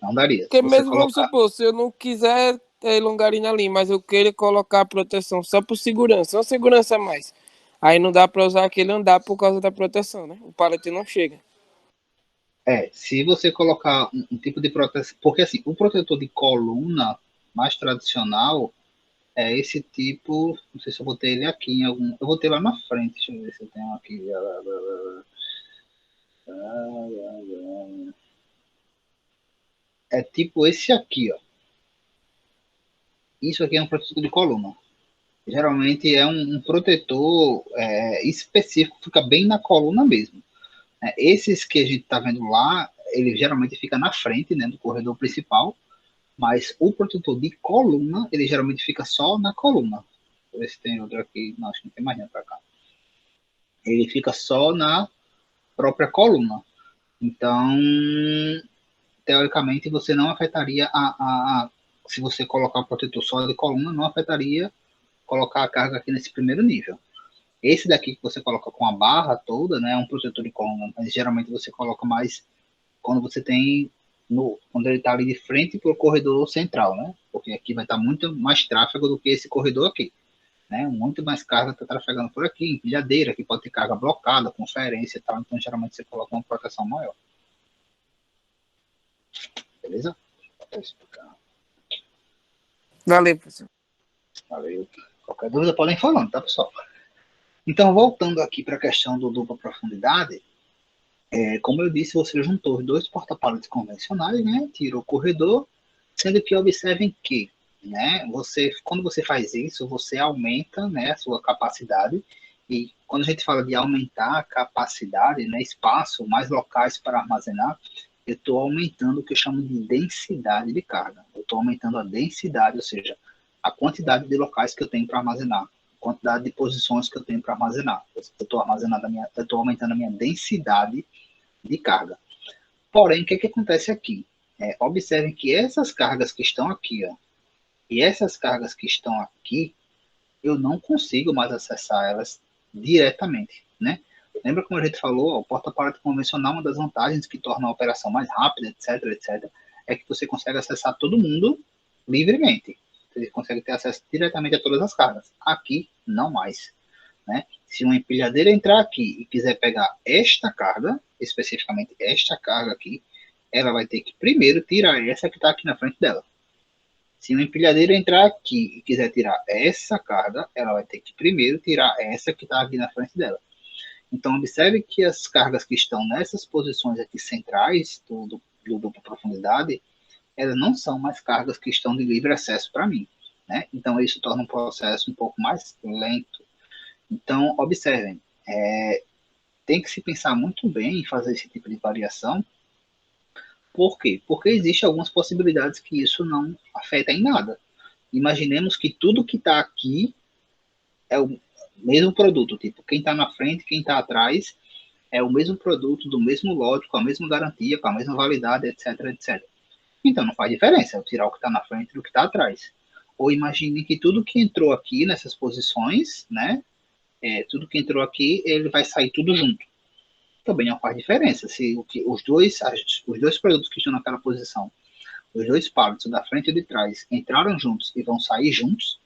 Não daria. Porque mesmo, vamos supor, se eu não quiser ter longarina ali, mas eu queira colocar a proteção só por segurança, uma segurança a mais. Aí não dá para usar aquele andar por causa da proteção, né? O pallet não chega. Se você colocar um tipo de proteção, porque assim, o protetor de coluna mais tradicional é esse tipo, não sei se eu botei ele aqui em algum, eu botei lá na frente, deixa eu ver se eu tenho aqui. É tipo esse aqui, ó. Isso aqui é um protetor de coluna. Geralmente é um protetor específico, fica bem na coluna mesmo. Esses que a gente está vendo lá, ele geralmente fica na frente, né, do corredor principal, mas o protetor de coluna, ele geralmente fica só na coluna. Deixa eu ver se tem outro aqui. Não, acho que não tem mais nada para cá. Ele fica só na própria coluna. Então, teoricamente, você não afetaria se você colocar o protetor só de coluna, não afetaria colocar a carga aqui nesse primeiro nível. Esse daqui que você coloca com a barra toda, né, é um protetor de coluna, mas geralmente você coloca mais quando você tem quando ele está ali de frente para o corredor central, né? Porque aqui vai estar muito mais tráfego do que esse corredor aqui, né? Muito mais carga está trafegando por aqui, empilhadeira, que pode ter carga blocada, conferência e tal, então geralmente você coloca uma proteção maior. Beleza? Vou explicar. Valeu, professor. Valeu. Qualquer dúvida podem ir falando, tá, pessoal? Então, voltando aqui para a questão do dupla profundidade, como eu disse, você juntou os dois porta-paletes convencionais, né? Tirou o corredor, sendo que observem que, né? Quando você faz isso, você aumenta, né, a sua capacidade E quando a gente fala de aumentar a capacidade, né, espaço, mais locais para armazenar, eu estou aumentando o que eu chamo de densidade de carga. Eu estou aumentando a densidade, ou seja, a quantidade de locais que eu tenho para armazenar, a quantidade de posições que eu tenho para armazenar. Eu estou aumentando a minha densidade de carga. Porém, o que acontece aqui? Observem que essas cargas que estão aqui, ó, e essas cargas que estão aqui, eu não consigo mais acessar elas diretamente, né? Lembra como a gente falou, o porta-pallet convencional, uma das vantagens que torna a operação mais rápida, etc, etc, é que você consegue acessar todo mundo livremente. Você consegue ter acesso diretamente a todas as cargas. Aqui, não mais. Né? Se uma empilhadeira entrar aqui e quiser pegar esta carga, especificamente esta carga aqui, ela vai ter que primeiro tirar essa que está aqui na frente dela. Se uma empilhadeira entrar aqui e quiser tirar essa carga, ela vai ter que primeiro tirar essa que está aqui na frente dela. Então, observe que as cargas que estão nessas posições aqui centrais do dupla profundidade, elas não são mais cargas que estão de livre acesso para mim. Né? Então, isso torna um processo um pouco mais lento. Então, observem, tem que se pensar muito bem em fazer esse tipo de variação. Por quê? Porque existem algumas possibilidades que isso não afeta em nada. Imaginemos que tudo que está aqui é o mesmo produto, tipo, quem está na frente, quem está atrás, é o mesmo produto, do mesmo lote, com a mesma garantia, com a mesma validade, etc, etc. Então não faz diferença eu tirar o que está na frente do que está atrás. Ou imagine que tudo que entrou aqui nessas posições, né, tudo que entrou aqui, ele vai sair tudo junto. Também não faz diferença se os dois produtos que estão naquela posição, os dois pallets, da frente e de trás, entraram juntos e vão sair juntos,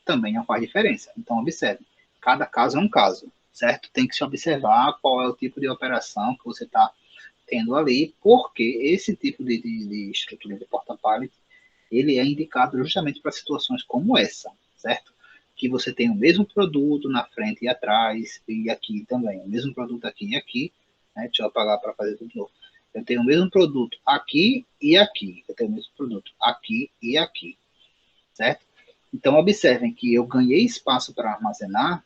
também não faz diferença. Então, observe, cada caso é um caso, certo? Tem que se observar qual é o tipo de operação que você está tendo ali, porque esse tipo de estrutura de porta-pallet, ele é indicado justamente para situações como essa, certo? Que você tem o mesmo produto na frente e atrás, e aqui também, o mesmo produto aqui e aqui, né? Deixa eu apagar para fazer tudo de novo. Eu tenho o mesmo produto aqui e aqui, eu tenho o mesmo produto aqui e aqui, certo? Então, observem que eu ganhei espaço para armazenar,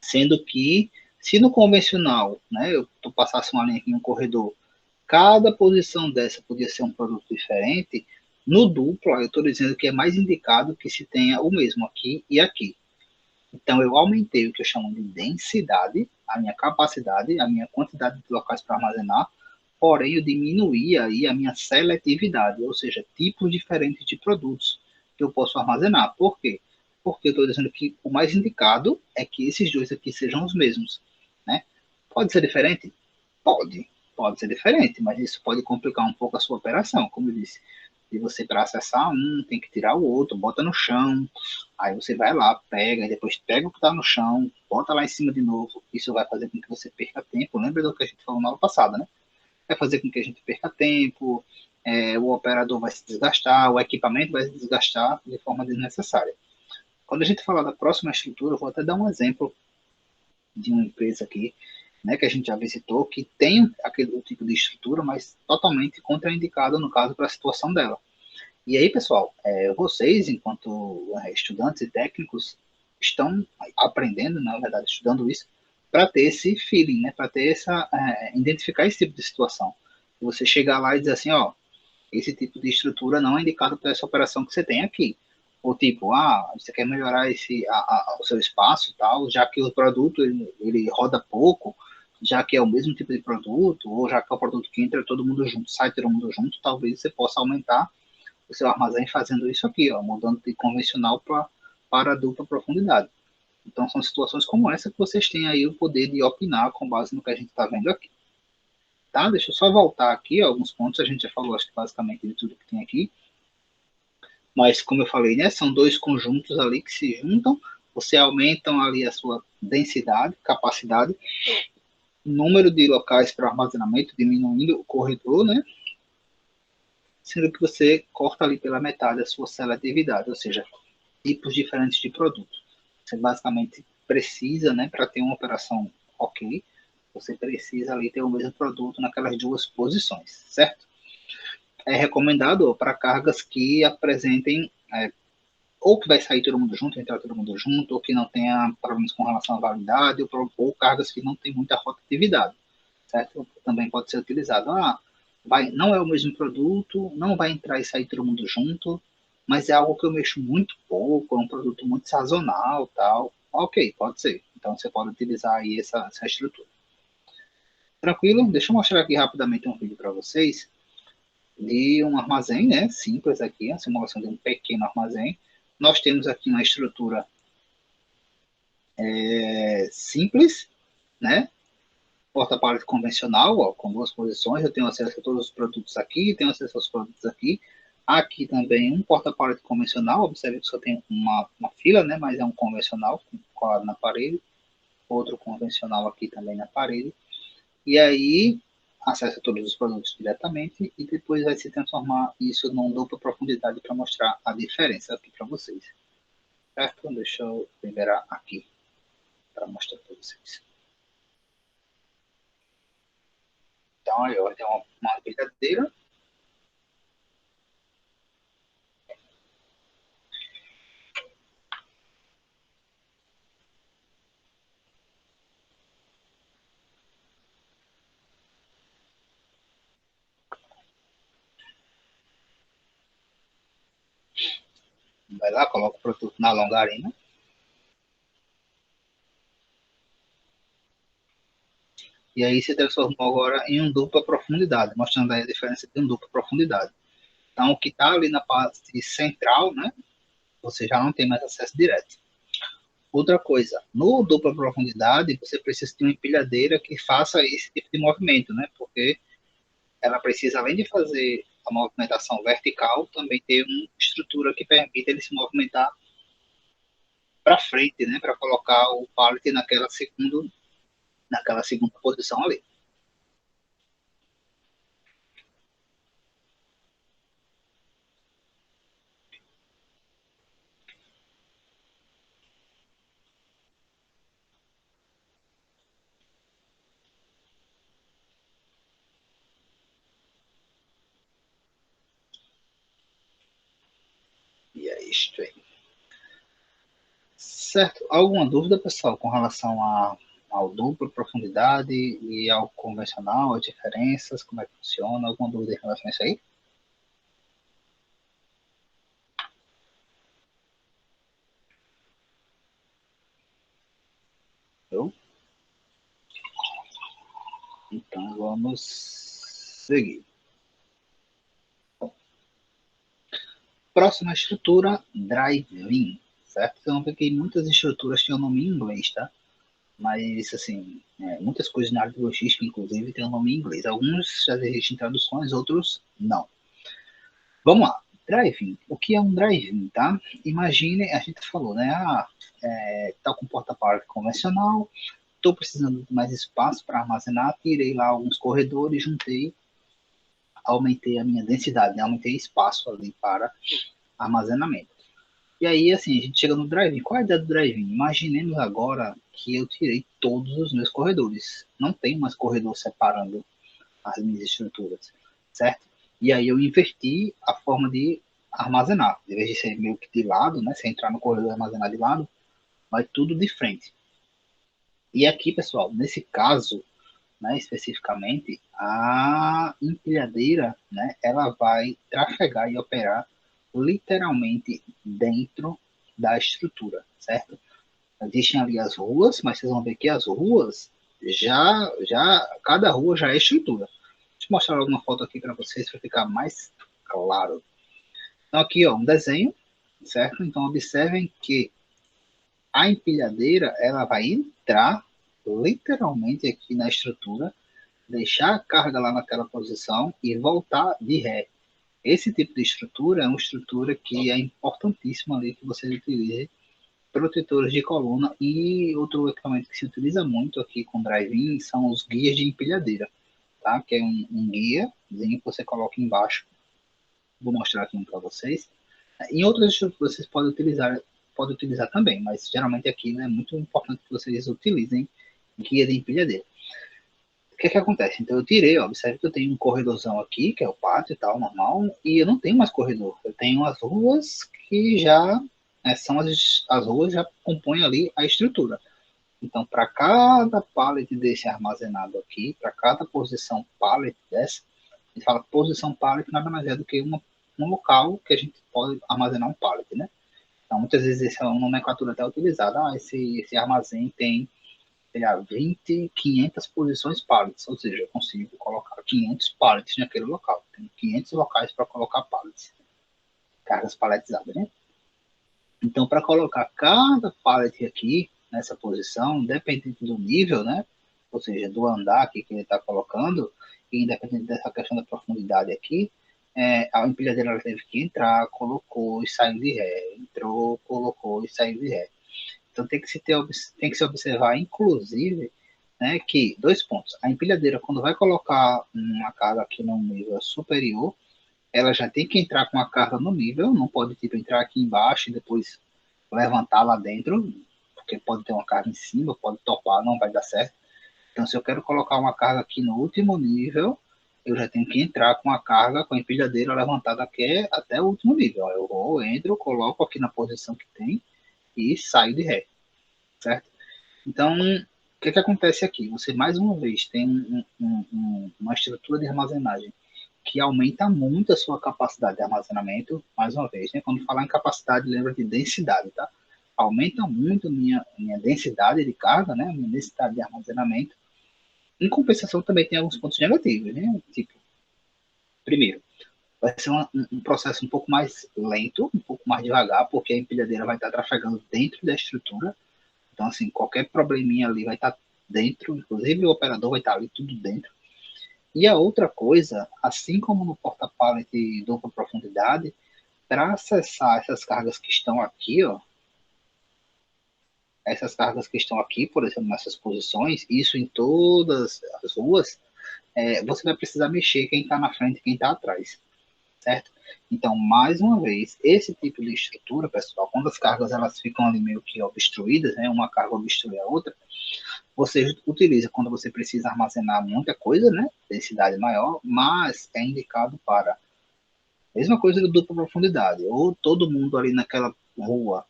sendo que, se no convencional, né, eu passasse uma linha aqui no corredor, cada posição dessa podia ser um produto diferente, no duplo, eu estou dizendo que é mais indicado que se tenha o mesmo aqui e aqui. Então, eu aumentei o que eu chamo de densidade, a minha capacidade, a minha quantidade de locais para armazenar, porém, eu diminuí aí a minha seletividade, ou seja, tipos diferentes de produtos que eu posso armazenar. Por quê? Porque eu estou dizendo que o mais indicado é que esses dois aqui sejam os mesmos. Né? Pode ser diferente? Pode. Pode ser diferente, mas isso pode complicar um pouco a sua operação, como eu disse. E você, para acessar um, tem que tirar o outro, bota no chão, aí você vai lá, pega, e depois pega o que está no chão, bota lá em cima de novo. Isso vai fazer com que você perca tempo. Lembra do que a gente falou na aula passada, né? Vai fazer com que a gente perca tempo, o operador vai se desgastar, o equipamento vai se desgastar de forma desnecessária. Quando a gente falar da próxima estrutura, eu vou até dar um exemplo de uma empresa aqui, né, que a gente já visitou, que tem aquele tipo de estrutura, mas totalmente contraindicada, no caso, para a situação dela. E aí, pessoal, vocês, enquanto estudantes e técnicos, estão aprendendo, na verdade, estudando isso, para ter esse feeling, né, para ter identificar esse tipo de situação. Você chegar lá e dizer assim, ó, esse tipo de estrutura não é indicado para essa operação que você tem aqui. Ou tipo, você quer melhorar o seu espaço tal, já que o produto ele roda pouco, já que é o mesmo tipo de produto, ou já que é o produto que entra todo mundo junto, sai todo mundo junto, talvez você possa aumentar o seu armazém fazendo isso aqui, ó, mudando de convencional para dupla profundidade. Então são situações como essa que vocês têm aí o poder de opinar com base no que a gente está vendo aqui. Tá? Deixa eu só voltar aqui, ó, alguns pontos, a gente já falou, acho que basicamente de tudo que tem aqui. Mas, como eu falei, né, são dois conjuntos ali que se juntam, você aumenta ali a sua densidade, capacidade, número de locais para armazenamento, diminuindo o corredor, né, sendo que você corta ali pela metade a sua seletividade, ou seja, tipos diferentes de produto. Você basicamente precisa, né, para ter uma operação ok, você precisa ali ter o mesmo produto naquelas duas posições, certo? É recomendado para cargas que apresentem ou que vai sair todo mundo junto, entrar todo mundo junto, ou que não tenha problemas com relação à validade, ou cargas que não tem muita rotatividade, certo? Também pode ser utilizado. Não é o mesmo produto, não vai entrar e sair todo mundo junto, mas é algo que eu mexo muito pouco, é um produto muito sazonal, tal. Ok, pode ser. Então você pode utilizar aí essa estrutura. Tranquilo? Deixa eu mostrar aqui rapidamente um vídeo para vocês de um armazém, né? Simples aqui, a simulação de um pequeno armazém. Nós temos aqui uma estrutura simples, né? Porta-pallet convencional, ó, com duas posições. Eu tenho acesso a todos os produtos aqui, tenho acesso aos produtos aqui. Aqui também um porta-pallet convencional. Observe que só tem uma fila, né? Mas é um convencional colado na parede. Outro convencional aqui também na parede. E aí acessa todos os produtos diretamente e depois vai se transformar isso numa dupla profundidade para mostrar a diferença aqui para vocês. Certo? Deixa eu liberar aqui para mostrar para vocês. Então, aí, ó, tem uma brigadeira. Vai lá, coloca o produto na longarina. E aí se transformou agora em um dupla profundidade, mostrando aí a diferença de um dupla profundidade. Então, o que está ali na parte central, né, você já não tem mais acesso direto. Outra coisa, no dupla profundidade, você precisa de uma empilhadeira que faça esse tipo de movimento, né, porque ela precisa, além de fazer a movimentação vertical, também ter uma estrutura que permita ele se movimentar para frente, né, para colocar o pallet naquela segunda posição ali. E é isto aí. Certo. Alguma dúvida, pessoal, com relação ao duplo, profundidade e ao convencional, as diferenças, como é que funciona? Alguma dúvida em relação a isso aí? Eu? Então vamos seguir. Próxima estrutura, drive-in, certo? Então, porque muitas estruturas têm o nome em inglês, tá? Mas, assim, muitas coisas na área de logística, inclusive, tem o nome em inglês. Alguns já existem traduções, outros não. Vamos lá. Drive-in. O que é um drive-in, tá? Imagine, a gente falou, né? Tá com porta-pallet convencional, estou precisando de mais espaço para armazenar, tirei lá alguns corredores, juntei, aumentei a minha densidade, né? Aumentei espaço ali para armazenamento. E aí, assim, a gente chega no drive-in. Qual é a ideia do drive-in? Imaginemos agora que eu tirei todos os meus corredores. Não tem mais corredor separando as minhas estruturas, certo? E aí eu inverti a forma de armazenar. Em vez de ser meio que de lado, né? Se entrar no corredor e armazenar de lado, vai tudo de frente. E aqui, pessoal, nesse caso, né, especificamente, a empilhadeira, né, ela vai trafegar e operar literalmente dentro da estrutura, certo? Existem ali as ruas, mas vocês vão ver que as ruas cada rua já é estrutura. Deixa eu mostrar alguma foto aqui para vocês para ficar mais claro. Então aqui, ó, um desenho, certo? Então observem que a empilhadeira ela vai entrar literalmente aqui na estrutura, deixar a carga lá naquela posição e voltar de ré. Esse tipo de estrutura é uma estrutura que é importantíssima ali que você utilize protetores de coluna e outro equipamento que se utiliza muito aqui com drive-in são os guias de empilhadeira, tá? Que é um guiazinho que você coloca embaixo. Vou mostrar aqui um para vocês. Em outras estruturas vocês podem utilizar também, mas geralmente aqui né, é muito importante que vocês utilizem guia de empilhadeira. O que acontece? Então eu tirei, ó, observe que eu tenho um corredorzão aqui, que é o pátio e tal, normal, e eu não tenho mais corredor. Eu tenho as ruas que já são as ruas já compõem ali a estrutura. Então, para cada pallet desse armazenado aqui, para cada posição pallet dessa, a gente fala posição pallet nada mais é do que um local que a gente pode armazenar um pallet, né? Então, muitas vezes essa nomenclatura até utilizada. Esse armazém tem, sei lá, 20, 500 posições pallets, ou seja, eu consigo colocar 500 pallets naquele local. Tem 500 locais para colocar pallets, cargas paletizadas, né? Então, para colocar cada pallet aqui nessa posição, independente do nível, né? Ou seja, do andar aqui que ele está colocando, e independente dessa questão da profundidade aqui, a empilhadeira ela teve que entrar, colocou e saiu de ré, entrou, colocou e saiu de ré. Então tem que se observar, inclusive, né, que dois pontos. A empilhadeira, quando vai colocar uma carga aqui no nível superior, ela já tem que entrar com a carga no nível, não pode tipo entrar aqui embaixo e depois levantar lá dentro, porque pode ter uma carga em cima, pode topar, não vai dar certo. Então, se eu quero colocar uma carga aqui no último nível, eu já tenho que entrar com a carga, com a empilhadeira levantada aqui até o último nível. Eu vou, entro, coloco aqui na posição que tem e saio de ré, certo? Então, o que acontece aqui? Você, mais uma vez, tem uma estrutura de armazenagem que aumenta muito a sua capacidade de armazenamento, mais uma vez, né? Quando falar em capacidade, lembra de densidade, tá? Aumenta muito minha densidade de carga, né? Minha densidade de armazenamento. Em compensação, também tem alguns pontos negativos, né? Tipo, primeiro, vai ser um processo um pouco mais lento, um pouco mais devagar, porque a empilhadeira vai estar trafegando dentro da estrutura. Então, assim, qualquer probleminha ali vai estar dentro, inclusive o operador vai estar ali tudo dentro. E a outra coisa, assim como no porta-pallet de dupla profundidade, para acessar essas cargas que estão aqui, ó, essas cargas que estão aqui, por exemplo, nessas posições, isso em todas as ruas, você vai precisar mexer quem está na frente e quem está atrás, certo? Então, mais uma vez, esse tipo de estrutura, pessoal, quando as cargas elas ficam ali meio que obstruídas, né, uma carga obstrui a outra, você utiliza quando você precisa armazenar muita coisa, né, densidade maior, mas é indicado para mesma coisa do dupla profundidade, ou todo mundo ali naquela rua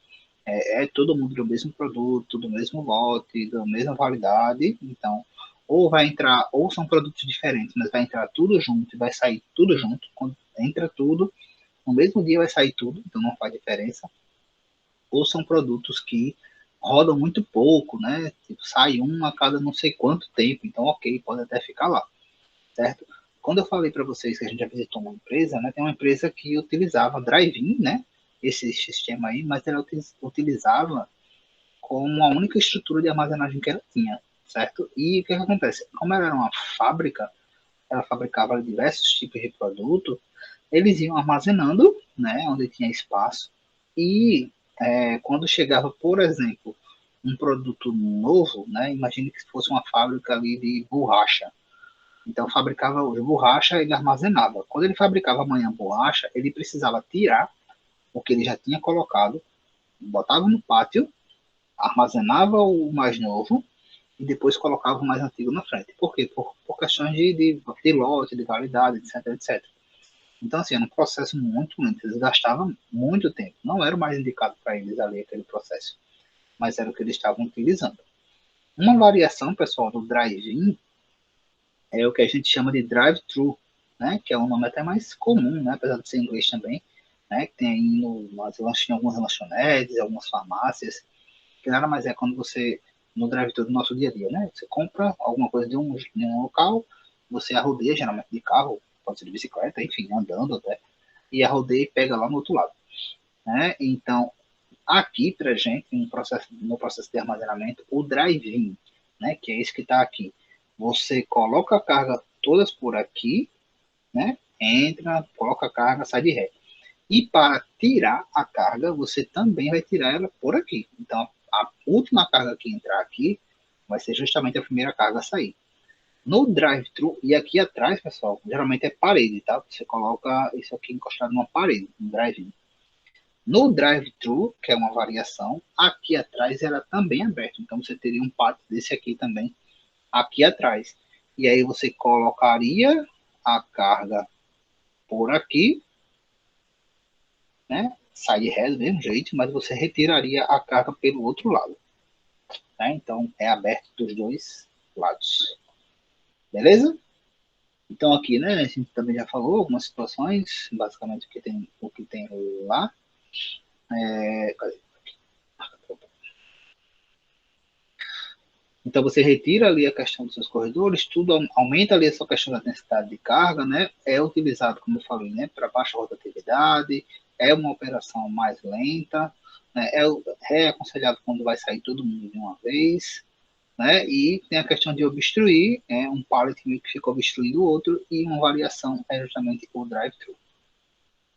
todo mundo do mesmo produto, do mesmo lote, da mesma validade, então ou vai entrar, ou são produtos diferentes, mas vai entrar tudo junto e vai sair tudo junto, quando entra tudo, no mesmo dia vai sair tudo, então não faz diferença, ou são produtos que rodam muito pouco, né? Tipo, sai um a cada não sei quanto tempo, então ok, pode até ficar lá, certo? Quando eu falei para vocês que a gente já visitou uma empresa, né? Tem uma empresa que utilizava drive-in, né? Esse sistema aí, mas ela utilizava como a única estrutura de armazenagem que ela tinha, certo? E o que acontece? Como ela era uma fábrica, ela fabricava diversos tipos de produto, eles iam armazenando, né, onde tinha espaço, e quando chegava, por exemplo, um produto novo, né, imagine que fosse uma fábrica ali de borracha, então fabricava hoje borracha, ele armazenava. Quando ele fabricava amanhã borracha, ele precisava tirar o que ele já tinha colocado, botava no pátio, armazenava o mais novo e depois colocava o mais antigo na frente. Por quê? Por questões de lote, de validade, etc, etc. Então, assim, era um processo muito lento. Eles gastavam muito tempo. Não era o mais indicado para eles ali aquele processo, mas era o que eles estavam utilizando. Uma variação, pessoal, do drive-in é o que a gente chama de drive-thru, né? Que é um nome até mais comum, né? Apesar de ser em inglês também, né? Que tem aí em algumas lanchonetes, algumas farmácias, que nada mais é quando você, no drive-thru do nosso dia a dia, né? Você compra alguma coisa de um local, você arrodeia, geralmente de carro, pode ser de bicicleta, enfim, andando até, e arrodeia e pega lá no outro lado, né? Então, aqui pra gente, no processo de armazenamento, o drive-in, né? Que é esse que está aqui. Você coloca a carga todas por aqui, né? Entra, coloca a carga, sai de ré. E para tirar a carga, você também vai tirar ela por aqui. Então, a última carga que entrar aqui vai ser justamente a primeira carga a sair. No drive-thru, e aqui atrás, pessoal, geralmente é parede, tá? Você coloca isso aqui encostado numa parede, no drive-in. No drive-thru, que é uma variação, aqui atrás era também aberto. Então, você teria um pátio desse aqui também, aqui atrás. E aí você colocaria a carga por aqui, né? sai de ré do mesmo jeito, mas você retiraria a carga pelo outro lado. Né? Então, é aberto dos dois lados. Beleza? Então, aqui, né, a gente também já falou algumas situações, basicamente o que tem lá. Então, você retira ali a questão dos seus corredores, tudo aumenta ali a sua questão da densidade de carga, né? É utilizado, como eu falei, né, para baixa rotatividade, é uma operação mais lenta, né? É aconselhado quando vai sair todo mundo de uma vez, né? E tem a questão de obstruir, um pallet que fica obstruindo o outro, e uma variação é justamente o drive-thru.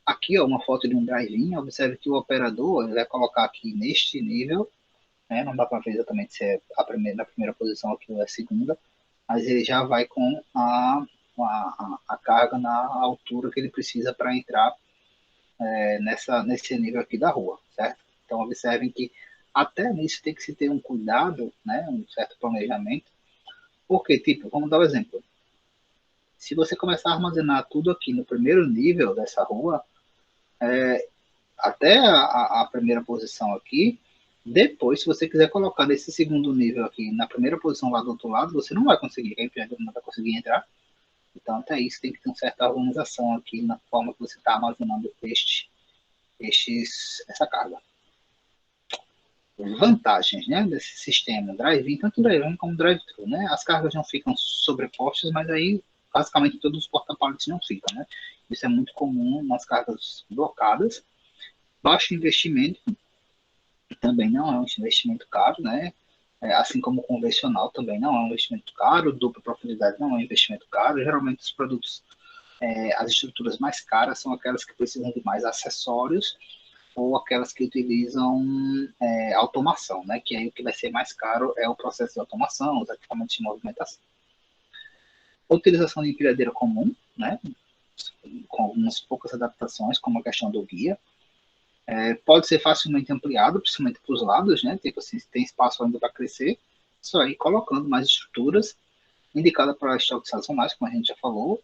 Aqui, ó, uma foto de um drive-in, observe que o operador ele vai colocar aqui neste nível, né? Não dá para ver exatamente se é na primeira posição aqui ou é a segunda, mas ele já vai com a carga na altura que ele precisa para entrar nesse nível aqui da rua, certo? Então, observem que até nisso tem que se ter um cuidado, né? Um certo planejamento, porque, tipo, vamos dar um exemplo. Se você começar a armazenar tudo aqui no primeiro nível dessa rua, até a primeira posição aqui, depois, se você quiser colocar nesse segundo nível aqui, na primeira posição lá do outro lado, você não vai conseguir, a empreendedor não vai conseguir entrar. Então, até isso tem que ter uma certa organização aqui na forma que você está armazenando essa carga. Vantagens, né, desse sistema drive-in, tanto drive-in como drive-thru, né? As cargas não ficam sobrepostas, mas aí basicamente todos os porta-pallets não ficam, né? Isso é muito comum nas cargas blocadas. Baixo investimento, também não é um investimento caro, né? Assim como o convencional também não é um investimento caro, dupla profundidade não é um investimento caro. Geralmente os produtos, as estruturas mais caras são aquelas que precisam de mais acessórios ou aquelas que utilizam automação, né? Que aí o que vai ser mais caro é o processo de automação, os equipamentos de movimentação. A utilização de empilhadeira comum, né? Com algumas poucas adaptações, como a questão do guia. Pode ser facilmente ampliado, principalmente para os lados, né? Tipo assim, se tem espaço ainda para crescer, só ir colocando mais estruturas, indicada para estoques sazonais, como a gente já falou,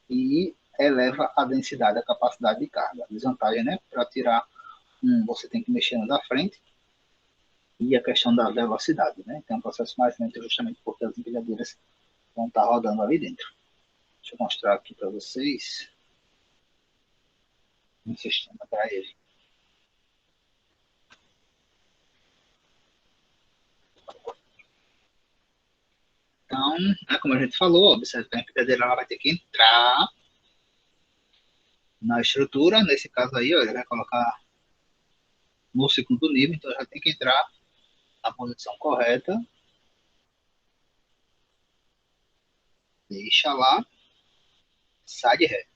e eleva a densidade, a capacidade de carga. A desvantagem, né? Para tirar você tem que mexer no da frente, e a questão da velocidade, né? Tem um processo mais lento justamente porque as empilhadeiras vão estar rodando ali dentro. Deixa eu mostrar aqui para vocês um sistema para ele. Então, como a gente falou, observe que a empilhadeira ela vai ter que entrar na estrutura, nesse caso aí, ó, ele vai colocar no segundo nível, então já tem que entrar na posição correta, deixa lá, sai de ré.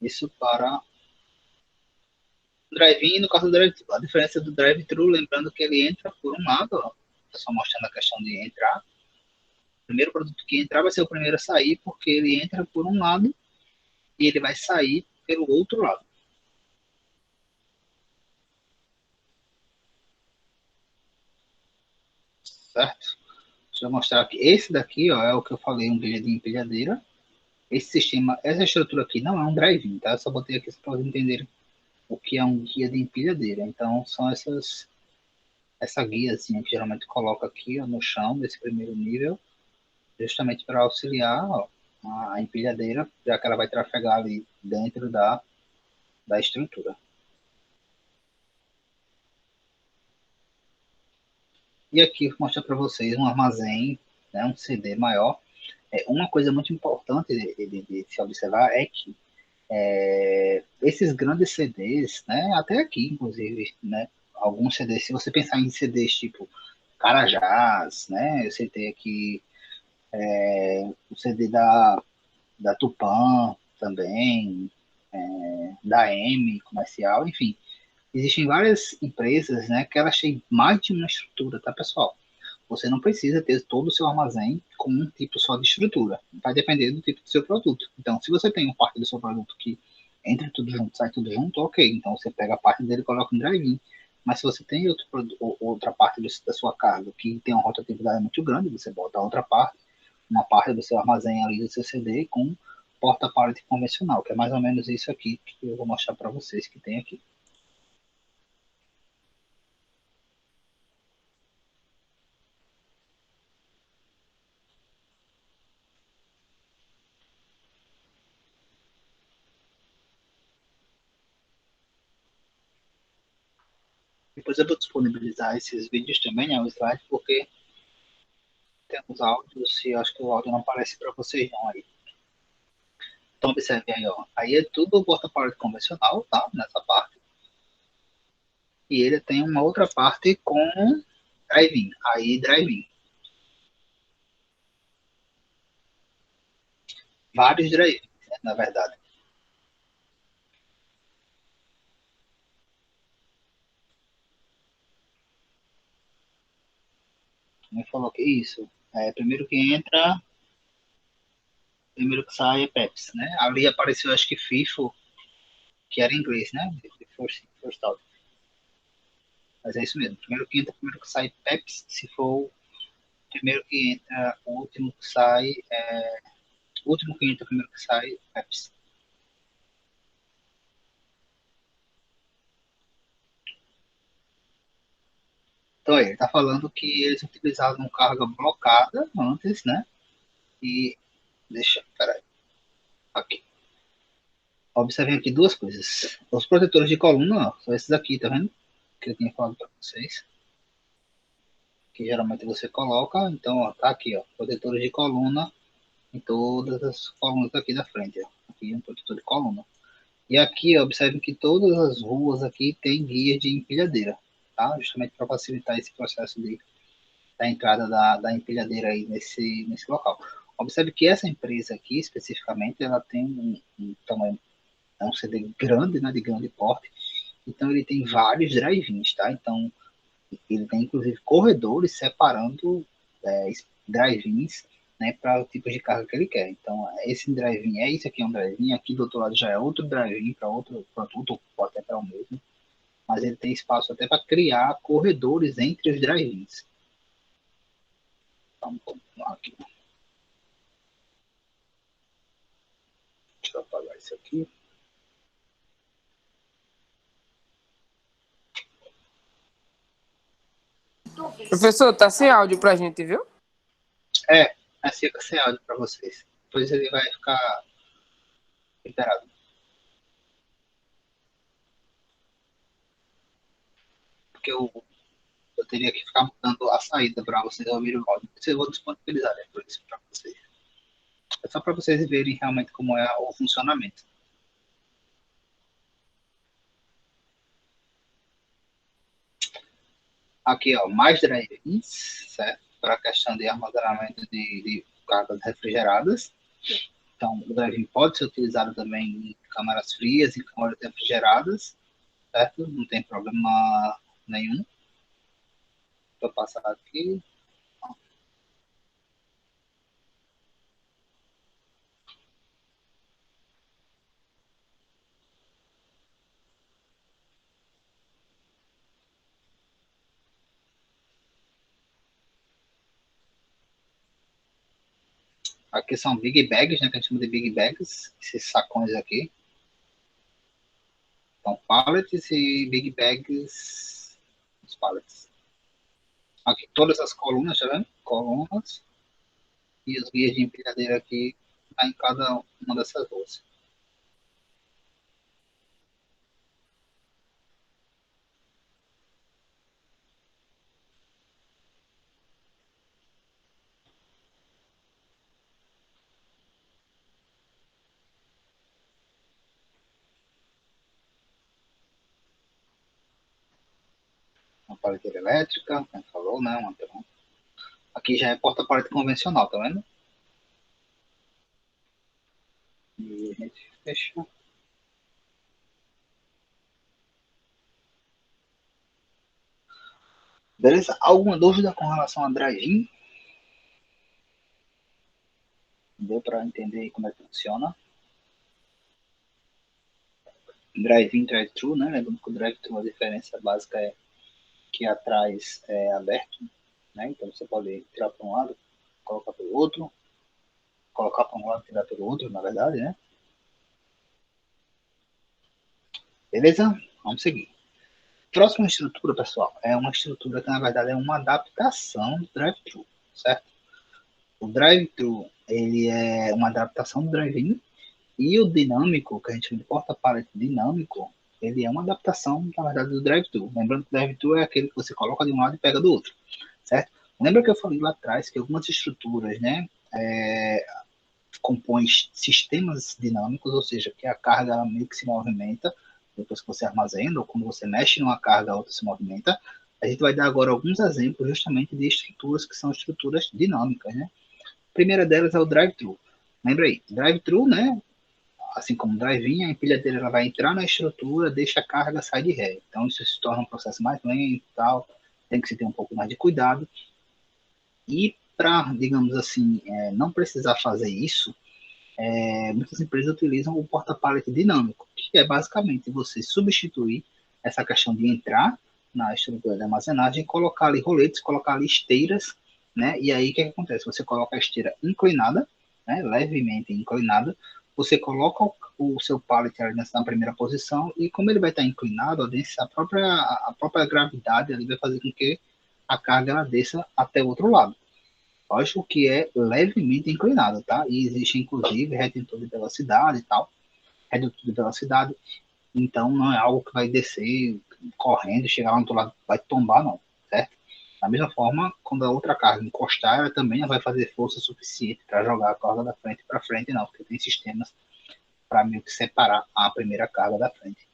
Isso para o drive-in, no caso do drive-thru. A diferença do drive-thru, lembrando que ele entra por um lado, ó, só mostrando a questão de entrar. O primeiro produto que entrar vai ser o primeiro a sair, porque ele entra por um lado e ele vai sair pelo outro lado. Certo? Deixa eu mostrar aqui. Esse daqui, ó, é o que eu falei, um guia de empilhadeira. Esse sistema, essa estrutura aqui não é um drive-in, tá? Eu só botei aqui para vocês entenderem o que é um guia de empilhadeira. Então, são essa guiazinha que geralmente coloca aqui, ó, no chão desse primeiro nível, justamente para auxiliar, ó, a empilhadeira, já que ela vai trafegar ali dentro da estrutura. E aqui vou mostrar para vocês um armazém, né, um CD maior. Uma coisa muito importante de se observar é que esses grandes CDs, né, até aqui, inclusive, né, alguns CDs, se você pensar em CDs tipo Carajás, né, eu citei aqui o CD da Tupã também, da M comercial, enfim, existem várias empresas, né, que elas têm mais de uma estrutura, tá, pessoal? Você não precisa ter todo o seu armazém com um tipo só de estrutura. Vai depender do tipo do seu produto. Então, se você tem uma parte do seu produto que entra tudo junto, sai tudo junto, ok. Então, você pega a parte dele e coloca no drive-in. Mas se você tem outra parte da sua carga que tem uma rotatividade muito grande, você bota a outra parte, uma parte do seu armazém ali do seu CD com porta-pallet convencional, que é mais ou menos isso aqui que eu vou mostrar para vocês que tem aqui. Depois eu vou disponibilizar esses vídeos também, né, o slide, porque tem uns áudios e eu acho que o áudio não aparece para vocês não aí. Então observe aí, ó. Aí é tudo porta-pallet convencional, tá? Nessa parte. E ele tem uma outra parte com drive-in. Aí drive-in. Vários drive-ins, né, na verdade. Me falou que isso. Primeiro que entra, primeiro que sai é Pepsi, né? Ali apareceu, acho que FIFO, que era em inglês, né? First out. Mas é isso mesmo. Primeiro que entra, primeiro que sai Pepsi. Se for o primeiro que entra, o último que sai. O último que entra, primeiro que sai Pepsi. Então, aí, ele está falando que eles utilizavam carga blocada antes, né? E deixa, peraí, aqui. Observem aqui duas coisas. Os protetores de coluna, ó, são esses aqui, tá vendo? Que eu tinha falado para vocês. Que geralmente você coloca, então, ó, tá aqui, ó, protetores de coluna em todas as colunas aqui da frente, ó. Aqui é um protetor de coluna. E aqui, ó, observe que todas as ruas aqui tem guia de empilhadeira, tá? Justamente para facilitar esse processo da entrada da empilhadeira aí nesse local. Observe que essa empresa aqui, especificamente, ela tem um tamanho, é um CD grande, né, de grande porte, então ele tem vários drive-ins, tá? Então, ele tem inclusive corredores separando drive-ins, né, para o tipo de carga que ele quer. Então, esse drive-in é isso aqui, é um drive-in, aqui do outro lado já é outro drive-in para outro produto, pode até para o mesmo, mas ele tem espaço até para criar corredores entre os drive-ins. Vamos continuar aqui. Deixa eu apagar isso aqui. Professor, tá sem áudio pra gente, viu? Fica sem áudio para vocês. Depois ele vai ficar liberado. Porque eu teria que ficar mudando a saída para vocês ouvirem o áudio. Eu vou disponibilizar depois para vocês. É só para vocês verem realmente como é o funcionamento. Aqui, ó, mais drive-ins, certo? Para a questão de armazenamento de cargas refrigeradas. Então, o drive-in pode ser utilizado também em câmaras frias, em câmaras refrigeradas, certo? Não tem problema nenhum. Vou passar aqui. Aqui são big bags, né? Que a gente chama de big bags. Esses sacões aqui. Então, pallets e big bags. Os pallets. Aqui todas as colunas, tá vendo? Colunas. E os guias de empilhadeira aqui tá em cada uma dessas ruas. Uma paleteira elétrica, como falou, né? Aqui já é porta-palete convencional, tá vendo? E a gente fecha. Beleza? Alguma dúvida com relação a drive-in? Deu para entender como é que funciona? Drive-in, drive-thru, né? Lembrando que o drive-thru, a diferença básica é que atrás é aberto, né? Então você pode tirar para um lado, colocar para o outro. colocar para um lado e tirar pelo outro, na verdade, né? Beleza? Vamos seguir. Próxima estrutura, pessoal, é uma estrutura que, na verdade, é uma adaptação do drive-thru, certo? O drive-thru, ele é uma adaptação do drive-in, e o dinâmico, que a gente chama de porta-pallet dinâmico, ele é uma adaptação, na verdade, do drive-thru. Lembrando que o drive-thru é aquele que você coloca de um lado e pega do outro, certo? Lembra que eu falei lá atrás que algumas estruturas, né, compõem sistemas dinâmicos, ou seja, que a carga ela meio que se movimenta depois que você armazena, ou quando você mexe numa carga, a outra se movimenta. A gente vai dar agora alguns exemplos justamente de estruturas que são estruturas dinâmicas, né? A primeira delas é o drive-thru. Lembra aí, drive-thru, né? Assim como o drive-in, a empilhadeira ela vai entrar na estrutura, deixa a carga sair de ré. Então isso se torna um processo mais lento e tal, tem que se ter um pouco mais de cuidado. E para, digamos assim, não precisar fazer isso, muitas empresas utilizam o porta-pallet dinâmico, que é basicamente você substituir essa questão de entrar na estrutura de armazenagem, colocar ali roletes, colocar ali esteiras, né? E aí o que acontece? Você coloca a esteira inclinada, né? Levemente inclinada, você coloca o seu pallet ali na primeira posição e como ele vai estar inclinado, a própria gravidade ali vai fazer com que a carga ela desça até o outro lado. Lógico que é levemente inclinado, tá? E existe, inclusive, retentor de velocidade e tal. Redutor de velocidade. Então, não é algo que vai descer correndo, chegar lá no outro lado, vai tombar, não. Certo? Da mesma forma, quando a outra carga encostar, ela também não vai fazer força suficiente para jogar a carga da frente para frente, não. Porque tem sistemas para meio que separar a primeira carga da frente.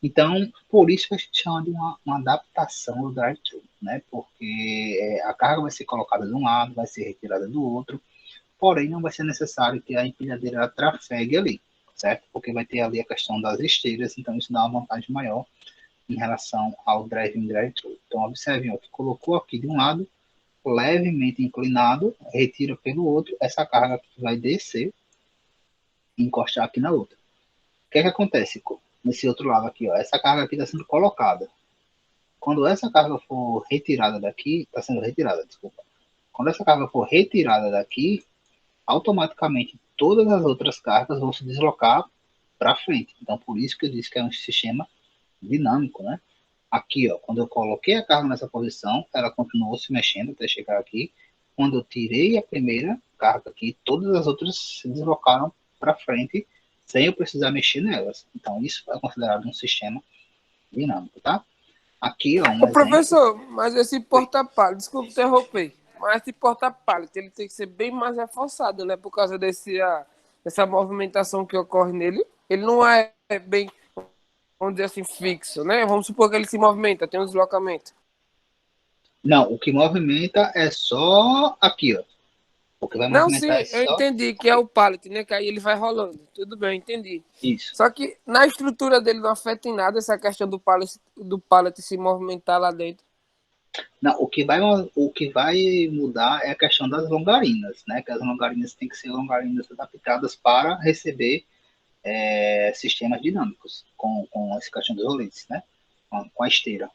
Então, por isso que a gente chama de uma adaptação do drive-thru, né? Porque a carga vai ser colocada de um lado, vai ser retirada do outro, porém não vai ser necessário que a empilhadeira trafegue ali, certo? Porque vai ter ali a questão das esteiras, então isso dá uma vantagem maior em relação ao drive-in drive-thru. Então, observem, ó, que colocou aqui de um lado, levemente inclinado, retira pelo outro, essa carga aqui vai descer e encostar aqui na outra. O que é que acontece nesse outro lado aqui? Ó? Essa carga aqui está sendo colocada. Quando essa carga for retirada daqui, está sendo retirada, desculpa. Quando essa carga for retirada daqui, automaticamente todas as outras cargas vão se deslocar para frente. Então, por isso que eu disse que é um sistema dinâmico, né? Aqui, ó, quando eu coloquei a carga nessa posição, ela continuou se mexendo até chegar aqui. Quando eu tirei a primeira carga aqui, todas as outras se deslocaram para frente sem eu precisar mexer nelas. Então, isso é considerado um sistema dinâmico, tá? Aqui, ó, um exemplo. Professor, mas esse porta-pallet, desculpa interromper, mas esse porta-pallet, ele tem que ser bem mais reforçado, né? Por causa dessa movimentação que ocorre nele. Ele não é bem, vamos dizer assim, fixo, né? Vamos supor que ele se movimenta, tem um deslocamento. Não, o que movimenta é só aqui, ó. O que vai Não, sim, movimentar é eu só entendi que é o pallet, né? Que aí ele vai rolando. Tudo bem, entendi. isso. Só que na estrutura dele não afeta em nada essa questão do pallet se movimentar lá dentro. Não, o que vai mudar é a questão das longarinas, né? Que as longarinas têm que ser longarinas adaptadas para receber sistemas dinâmicos com essa questão dos roletes, né? Com a esteira.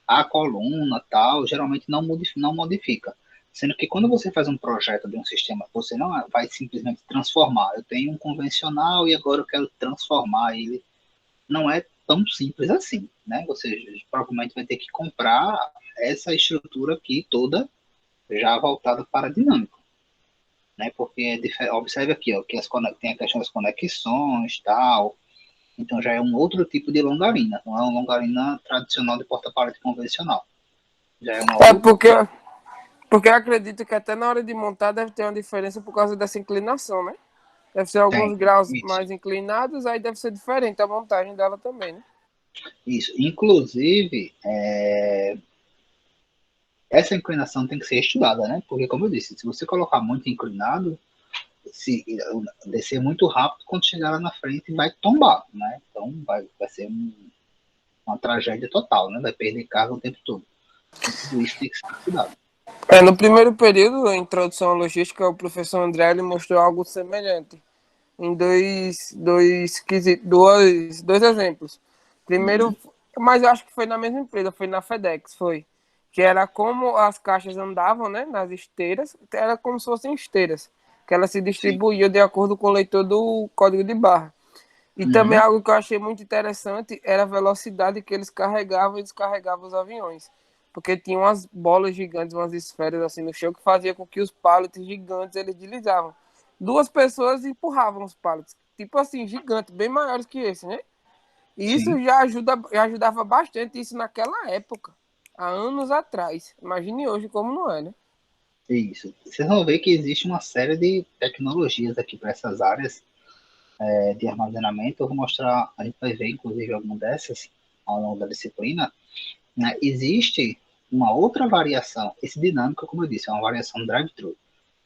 A coluna, tal, geralmente não modifica. Sendo que quando você faz um projeto de um sistema, você não vai simplesmente transformar. Eu tenho um convencional e agora eu quero transformar ele. Não é tão simples assim, né? Você provavelmente vai ter que comprar essa estrutura aqui toda já voltada para dinâmico, né? Porque observe aqui, ó, que tem a questão das conexões, tal. Então já é um outro tipo de longarina, não é uma longarina tradicional de porta-pallet convencional. Já é uma É outra. porque eu acredito que até na hora de montar deve ter uma diferença por causa dessa inclinação, né? Deve ser alguns Tem graus isso. mais inclinados, aí deve ser diferente a montagem dela também, né? Isso. Inclusive, essa inclinação tem que ser estudada, né? Porque, como eu disse, se você colocar muito inclinado, se descer muito rápido, quando chegar lá na frente vai tombar, né? Então vai ser uma tragédia total, né? Vai perder carga o tempo todo. Então, tudo isso tem que ser estudado. No primeiro período, a introdução à logística, o professor André ele mostrou algo semelhante em dois exemplos. Primeiro, mas eu acho que foi na mesma empresa, foi na FedEx, foi. Que era como as caixas andavam, né, nas esteiras, era como se fossem esteiras. que ela se Sim. distribuía de acordo com o leitor do código de barra. E também Uhum. algo que eu achei muito interessante era a velocidade que eles carregavam e descarregavam os aviões. Porque tinha umas bolas gigantes, umas esferas assim no chão que fazia com que os pallets gigantes eles deslizavam. Duas pessoas empurravam os pallets, tipo assim, gigantes, bem maiores que esse, né? E isso Sim. já ajudava bastante isso naquela época, há anos atrás. Imagine hoje como não é, né? Isso. Vocês vão ver que existe uma série de tecnologias aqui para essas áreas de armazenamento. Eu vou mostrar, a gente vai ver inclusive alguma dessas ao longo da disciplina. Né? Existe uma outra variação, esse dinâmico, como eu disse, é uma variação drive-thru.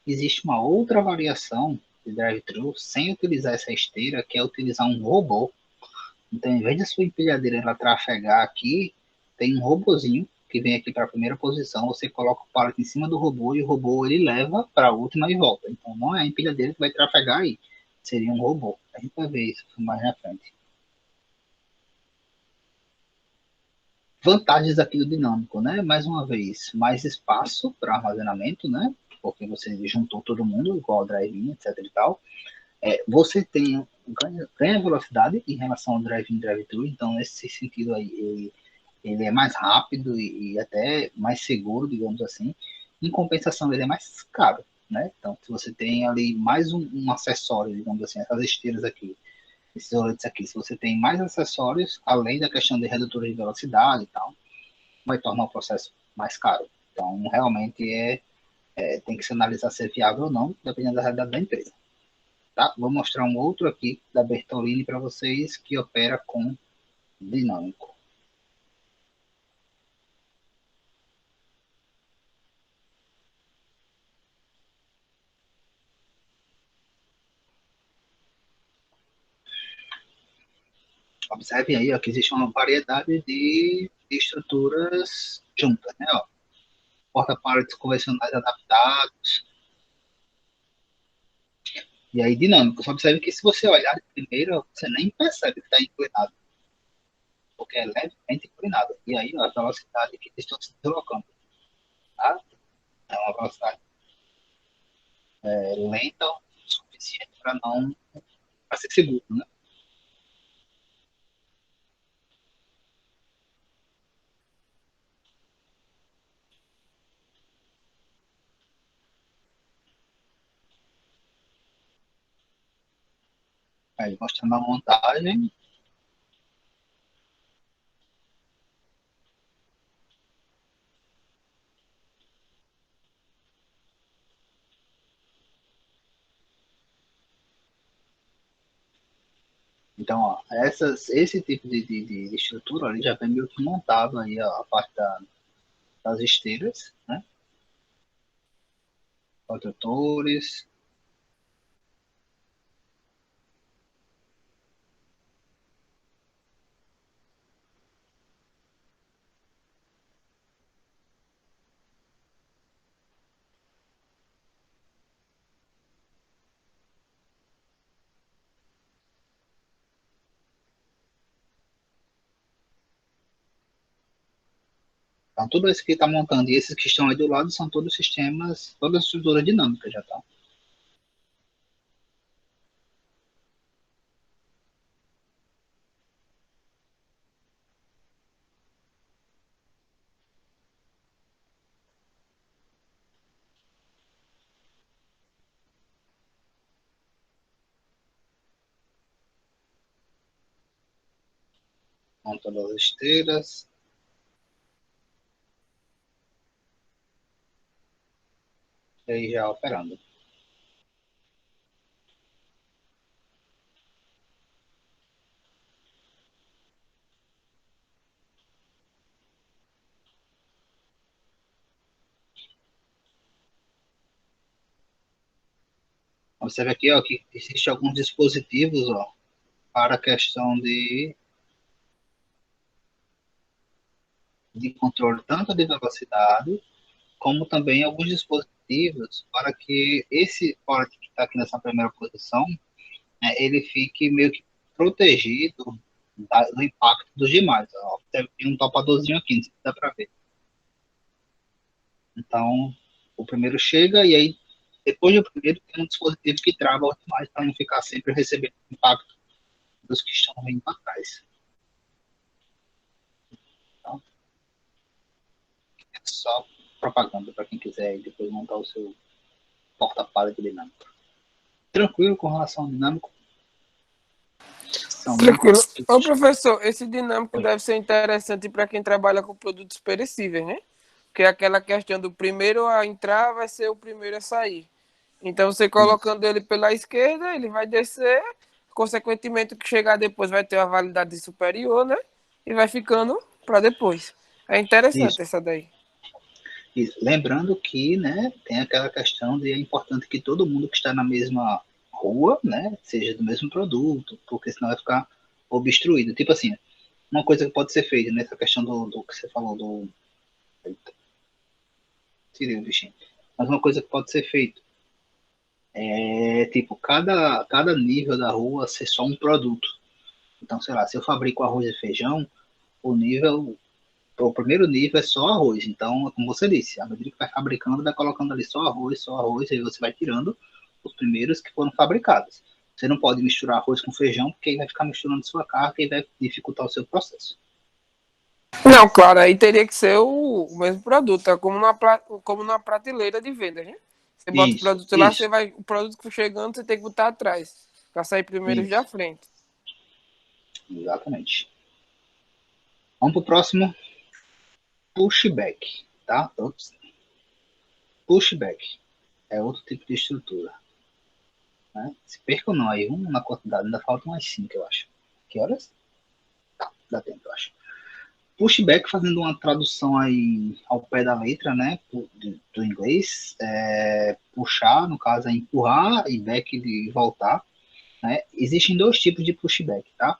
Existe uma outra variação de drive-thru sem utilizar essa esteira, que é utilizar um robô. Então, em vez de a sua empilhadeira ela trafegar aqui, tem um robozinho que vem aqui para a primeira posição, você coloca o pallet em cima do robô e o robô ele leva para a última e volta. Então, não é a empilhadeira que vai trafegar aí, seria um robô. A gente vai ver isso mais na frente. Vantagens aqui do dinâmico, né? Mais uma vez, mais espaço para armazenamento, né? Porque você juntou todo mundo, igual ao drive-in, etc e tal. Você tem ganha velocidade em relação ao drive-in, drive-thru, então nesse sentido aí ele é mais rápido e até mais seguro, digamos assim. Em compensação, ele é mais caro, né? Então, se você tem ali mais um acessório, digamos assim, essas esteiras aqui, esses roletes aqui, se você tem mais acessórios, além da questão de redutor de velocidade e tal, vai tornar o processo mais caro. Então, realmente tem que se analisar se é viável ou não, dependendo da realidade da empresa. Tá? Vou mostrar um outro aqui da Bertolini para vocês que opera com dinâmico. Observem aí ó, que existe uma variedade de estruturas juntas, né? Porta-pallets convencionais adaptados, e aí dinâmicos. Observe que se você olhar de primeira, você nem percebe que está inclinado, porque é levemente inclinado. E aí ó, a velocidade que eles estão se deslocando, tá? É uma velocidade lenta o suficiente para não para ser seguro, né? Aí mostrando a montagem. Então, ó, esse tipo de estrutura ali já vem meio que montado aí a parte das esteiras, né? Protetores. Então, tudo isso que está montando e esses que estão aí do lado são todos sistemas, todas estruturas dinâmicas já tá. Montando as esteiras, e aí já operando. Observe aqui ó, que existem alguns dispositivos ó, para a questão de controle tanto de velocidade, como também alguns dispositivos para que esse porte que está aqui nessa primeira posição ele fique meio que protegido do impacto dos demais. Ó. Tem um topadorzinho aqui, não sei se dá para ver. Então, o primeiro chega e aí Depois do primeiro, tem um dispositivo que trava os demais para não ficar sempre recebendo impacto dos que estão vindo para trás. Então, é só propaganda para quem quiser depois montar o seu porta-pallet dinâmico. Tranquilo com relação ao dinâmico? São Tranquilo. muitos Ô, tipos. professor, esse dinâmico deve ser interessante para quem trabalha com produtos perecíveis, né? Porque aquela questão do primeiro a entrar vai ser o primeiro a sair. Então, você Isso. colocando ele pela esquerda, ele vai descer, consequentemente, o que chegar depois vai ter uma validade superior, né? E vai ficando para depois. É interessante Isso. essa daí. Isso. Lembrando que, né, tem aquela questão de é importante que todo mundo que está na mesma rua, né, seja do mesmo produto, porque senão vai ficar obstruído. Tipo assim, uma coisa que pode ser feita nessa questão do que você falou do. Tirei o bichinho. Mas uma coisa que pode ser feita é, tipo, cada nível da rua ser só um produto. Então, sei lá, se eu fabrico arroz e feijão, o nível o primeiro nível é só arroz. Então, como você disse, à medida que vai fabricando, vai colocando ali só arroz, e aí você vai tirando os primeiros que foram fabricados. Você não pode misturar arroz com feijão, porque aí vai ficar misturando sua carga e vai dificultar o seu processo. Não, claro, aí teria que ser o mesmo produto, é como numa prateleira de venda, né? Você bota o Isso, produto lá, isso, o produto que for chegando, você tem que botar atrás, para sair primeiro da isso, frente. exatamente. Vamos para o próximo, pushback, tá? Pushback é outro tipo de estrutura. Né? Se perca ou não, aí um na quantidade, ainda faltam umas 5, eu acho. Que horas? Tá, dá tempo, eu acho. Pushback, fazendo uma tradução aí ao pé da letra, né, do inglês, puxar, no caso, é empurrar e back de voltar, né? Existem dois tipos de pushback, tá?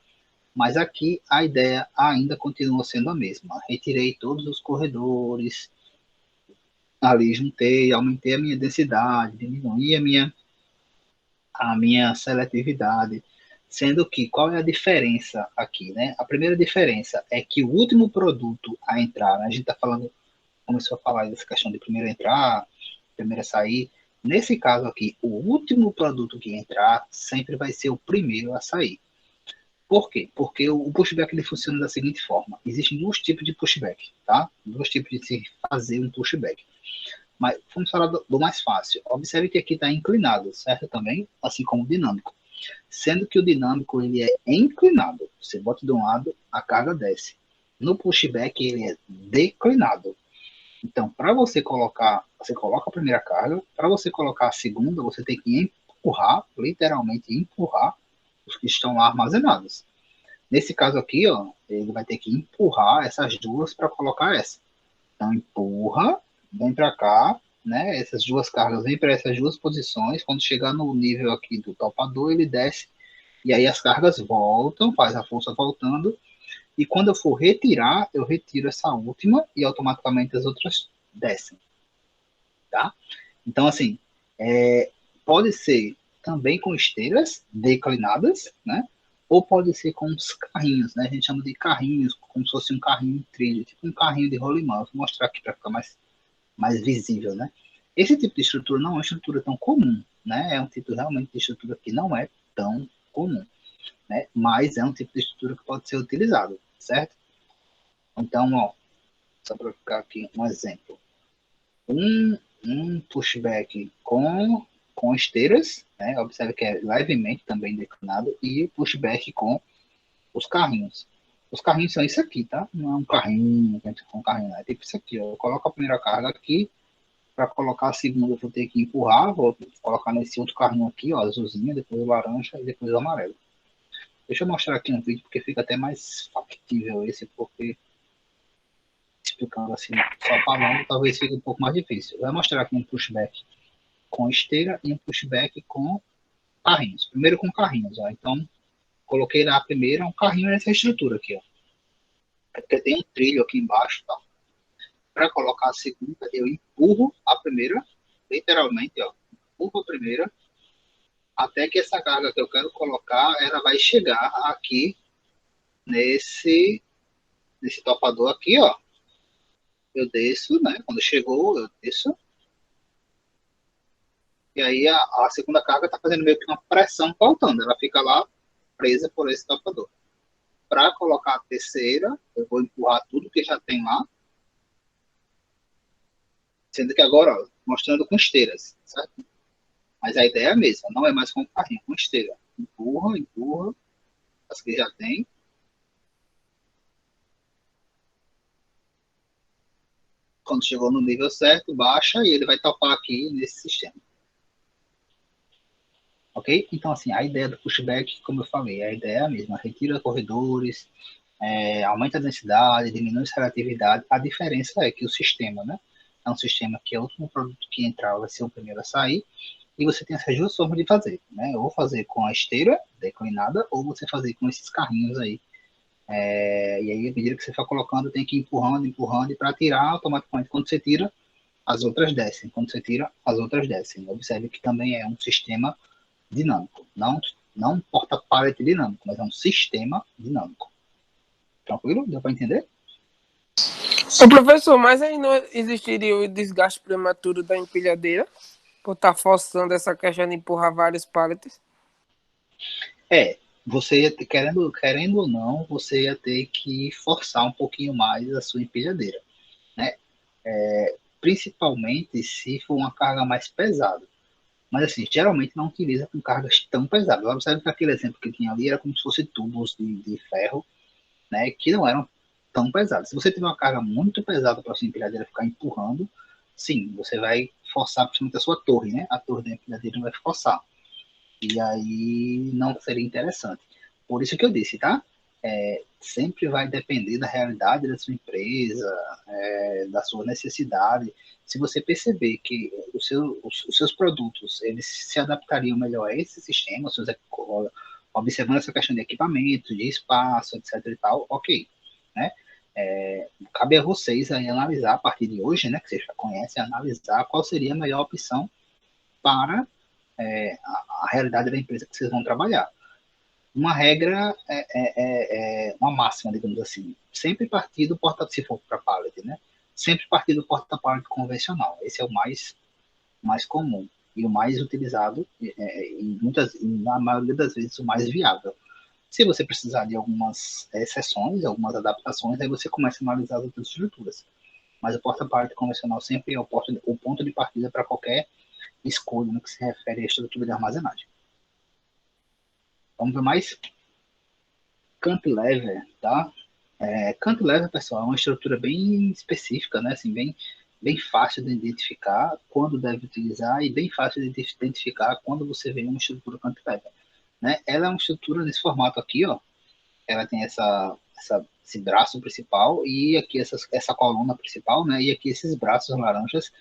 Mas aqui a ideia ainda continua sendo a mesma. Retirei todos os corredores, ali juntei, aumentei a minha densidade, diminuí a minha seletividade, sendo que qual é a diferença aqui, né? A primeira diferença é que o último produto a entrar, né? A gente está falando, começou a falar dessa questão de primeiro entrar, primeiro sair. Nesse caso aqui, o último produto que entrar sempre vai ser o primeiro a sair. Por quê? Porque o pushback ele funciona da seguinte forma: existem dois tipos de pushback, tá? Dois tipos de se fazer um pushback. Mas vamos falar do mais fácil. Observe que aqui está inclinado, certo? Também, assim como o dinâmico. Sendo que o dinâmico ele é inclinado. Você bota de um lado, a carga desce. No pushback ele é declinado. Então, para você coloca a primeira carga, para você colocar a segunda, você tem que empurrar, literalmente empurrar os que estão lá armazenados. Nesse caso aqui, ó, ele vai ter que empurrar essas duas para colocar essa. Então, empurra, vem para cá, né? Essas duas cargas vêm para essas duas posições. Quando chegar no nível aqui do topador, ele desce e aí as cargas voltam, faz a força voltando. E quando eu for retirar, eu retiro essa última e automaticamente as outras descem, tá? Então, assim, pode ser também com esteiras declinadas, né? Ou pode ser com os carrinhos, né? A gente chama de carrinhos, como se fosse um carrinho de trilho, tipo um carrinho de rolimã. Vou mostrar aqui para ficar mais visível, né? Esse tipo de estrutura não é uma estrutura tão comum, né? É um tipo realmente de estrutura que não é tão comum, né? Mas é um tipo de estrutura que pode ser utilizado, certo? Então, ó, só para ficar aqui um exemplo. Um pushback com esteiras, né? Observe que é levemente também declinado, e o pushback com os carrinhos. Os carrinhos são isso aqui, tá? Não é um carrinho, um carrinho, é tipo isso aqui, ó. Eu coloco a primeira carga aqui, para colocar a segunda eu vou ter que empurrar, vou colocar nesse outro carrinho aqui, ó, azulzinho, depois o laranja e depois o amarelo. Deixa eu mostrar aqui um vídeo, porque fica até mais factível esse, porque explicando assim, só falando, talvez fique um pouco mais difícil. Vou mostrar aqui um pushback com esteira e um pushback com carrinhos. Primeiro com carrinhos, ó. Então, coloquei lá a primeira, um carrinho nessa estrutura aqui, ó. É porque tem um trilho aqui embaixo, tá? Para colocar a segunda, eu empurro a primeira, literalmente, ó. Empurro a primeira, até que essa carga que eu quero colocar, ela vai chegar aqui nesse topador aqui, ó. Eu desço, né? Quando chegou, eu desço. E aí a segunda carga está fazendo meio que uma pressão faltando. Ela fica lá presa por esse topador. Para colocar a terceira, eu vou empurrar tudo que já tem lá, sendo que agora, ó, mostrando com esteiras, certo? Mas a ideia é a mesma, não é mais com carrinho, com esteira. Empurra, empurra, as que já tem. Quando chegou no nível certo, baixa e ele vai topar aqui nesse sistema. Ok? Então, assim, a ideia do pushback, como eu falei, a ideia é a mesma. Retira corredores, aumenta a densidade, diminui a relatividade. A diferença é que o sistema, né? É um sistema que é o último produto que entrar vai ser o primeiro a sair. E você tem essas duas formas de fazer, né? Ou fazer com a esteira declinada, ou você fazer com esses carrinhos aí. E aí, à medida que você for colocando, tem que ir empurrando, empurrando, e para tirar, automaticamente, quando você tira, as outras descem. Quando você tira, as outras descem. Observe que também é um sistema dinâmico. Não um porta-pallet dinâmico, mas é um sistema dinâmico. Tranquilo? Deu para entender? Ô, professor, mas aí não existiria o desgaste prematuro da empilhadeira por estar forçando essa questão de empurrar vários pallets? Você ia ter, querendo ou não, você ia ter que forçar um pouquinho mais a sua empilhadeira, né? Principalmente se for uma carga mais pesada. Mas assim, geralmente não utiliza com cargas tão pesadas. Agora, observe que aquele exemplo que tinha ali era como se fosse tubos de ferro, né, que não eram tão pesados. Se você tiver uma carga muito pesada para a sua empilhadeira ficar empurrando, sim, você vai forçar principalmente a sua torre, né? A torre da empilhadeira vai forçar. E aí não seria interessante. Por isso que eu disse, tá? Sempre vai depender da realidade da sua empresa, da sua necessidade. Se você perceber que os seus produtos eles se adaptariam melhor a esse sistema, observando essa questão de equipamento, de espaço, etc. e tal, ok, né? Cabe a vocês aí analisar a partir de hoje, né, que vocês já conhecem, analisar qual seria a melhor opção para a realidade da empresa que vocês vão trabalhar. Uma regra uma máxima, digamos assim, sempre partir do porta, se for para pallet, né? Sempre partir do porta-pallet convencional. Esse é o mais comum e o mais utilizado e na maioria das vezes o mais viável. Se você precisar de algumas exceções, algumas adaptações, aí você começa a analisar as outras estruturas. Mas o porta-pallet convencional sempre é o ponto de partida para qualquer escolha no que se refere à estrutura de armazenagem. Vamos ver mais? Cantilever, tá? Cantilever, pessoal, é uma estrutura bem específica, né? Assim, bem fácil de identificar quando deve utilizar e bem fácil de identificar quando você vê uma estrutura cantilever, né? Ela é uma estrutura desse formato aqui, ó. Ela tem esse braço principal e aqui essa coluna principal, né? E aqui esses braços laranjas.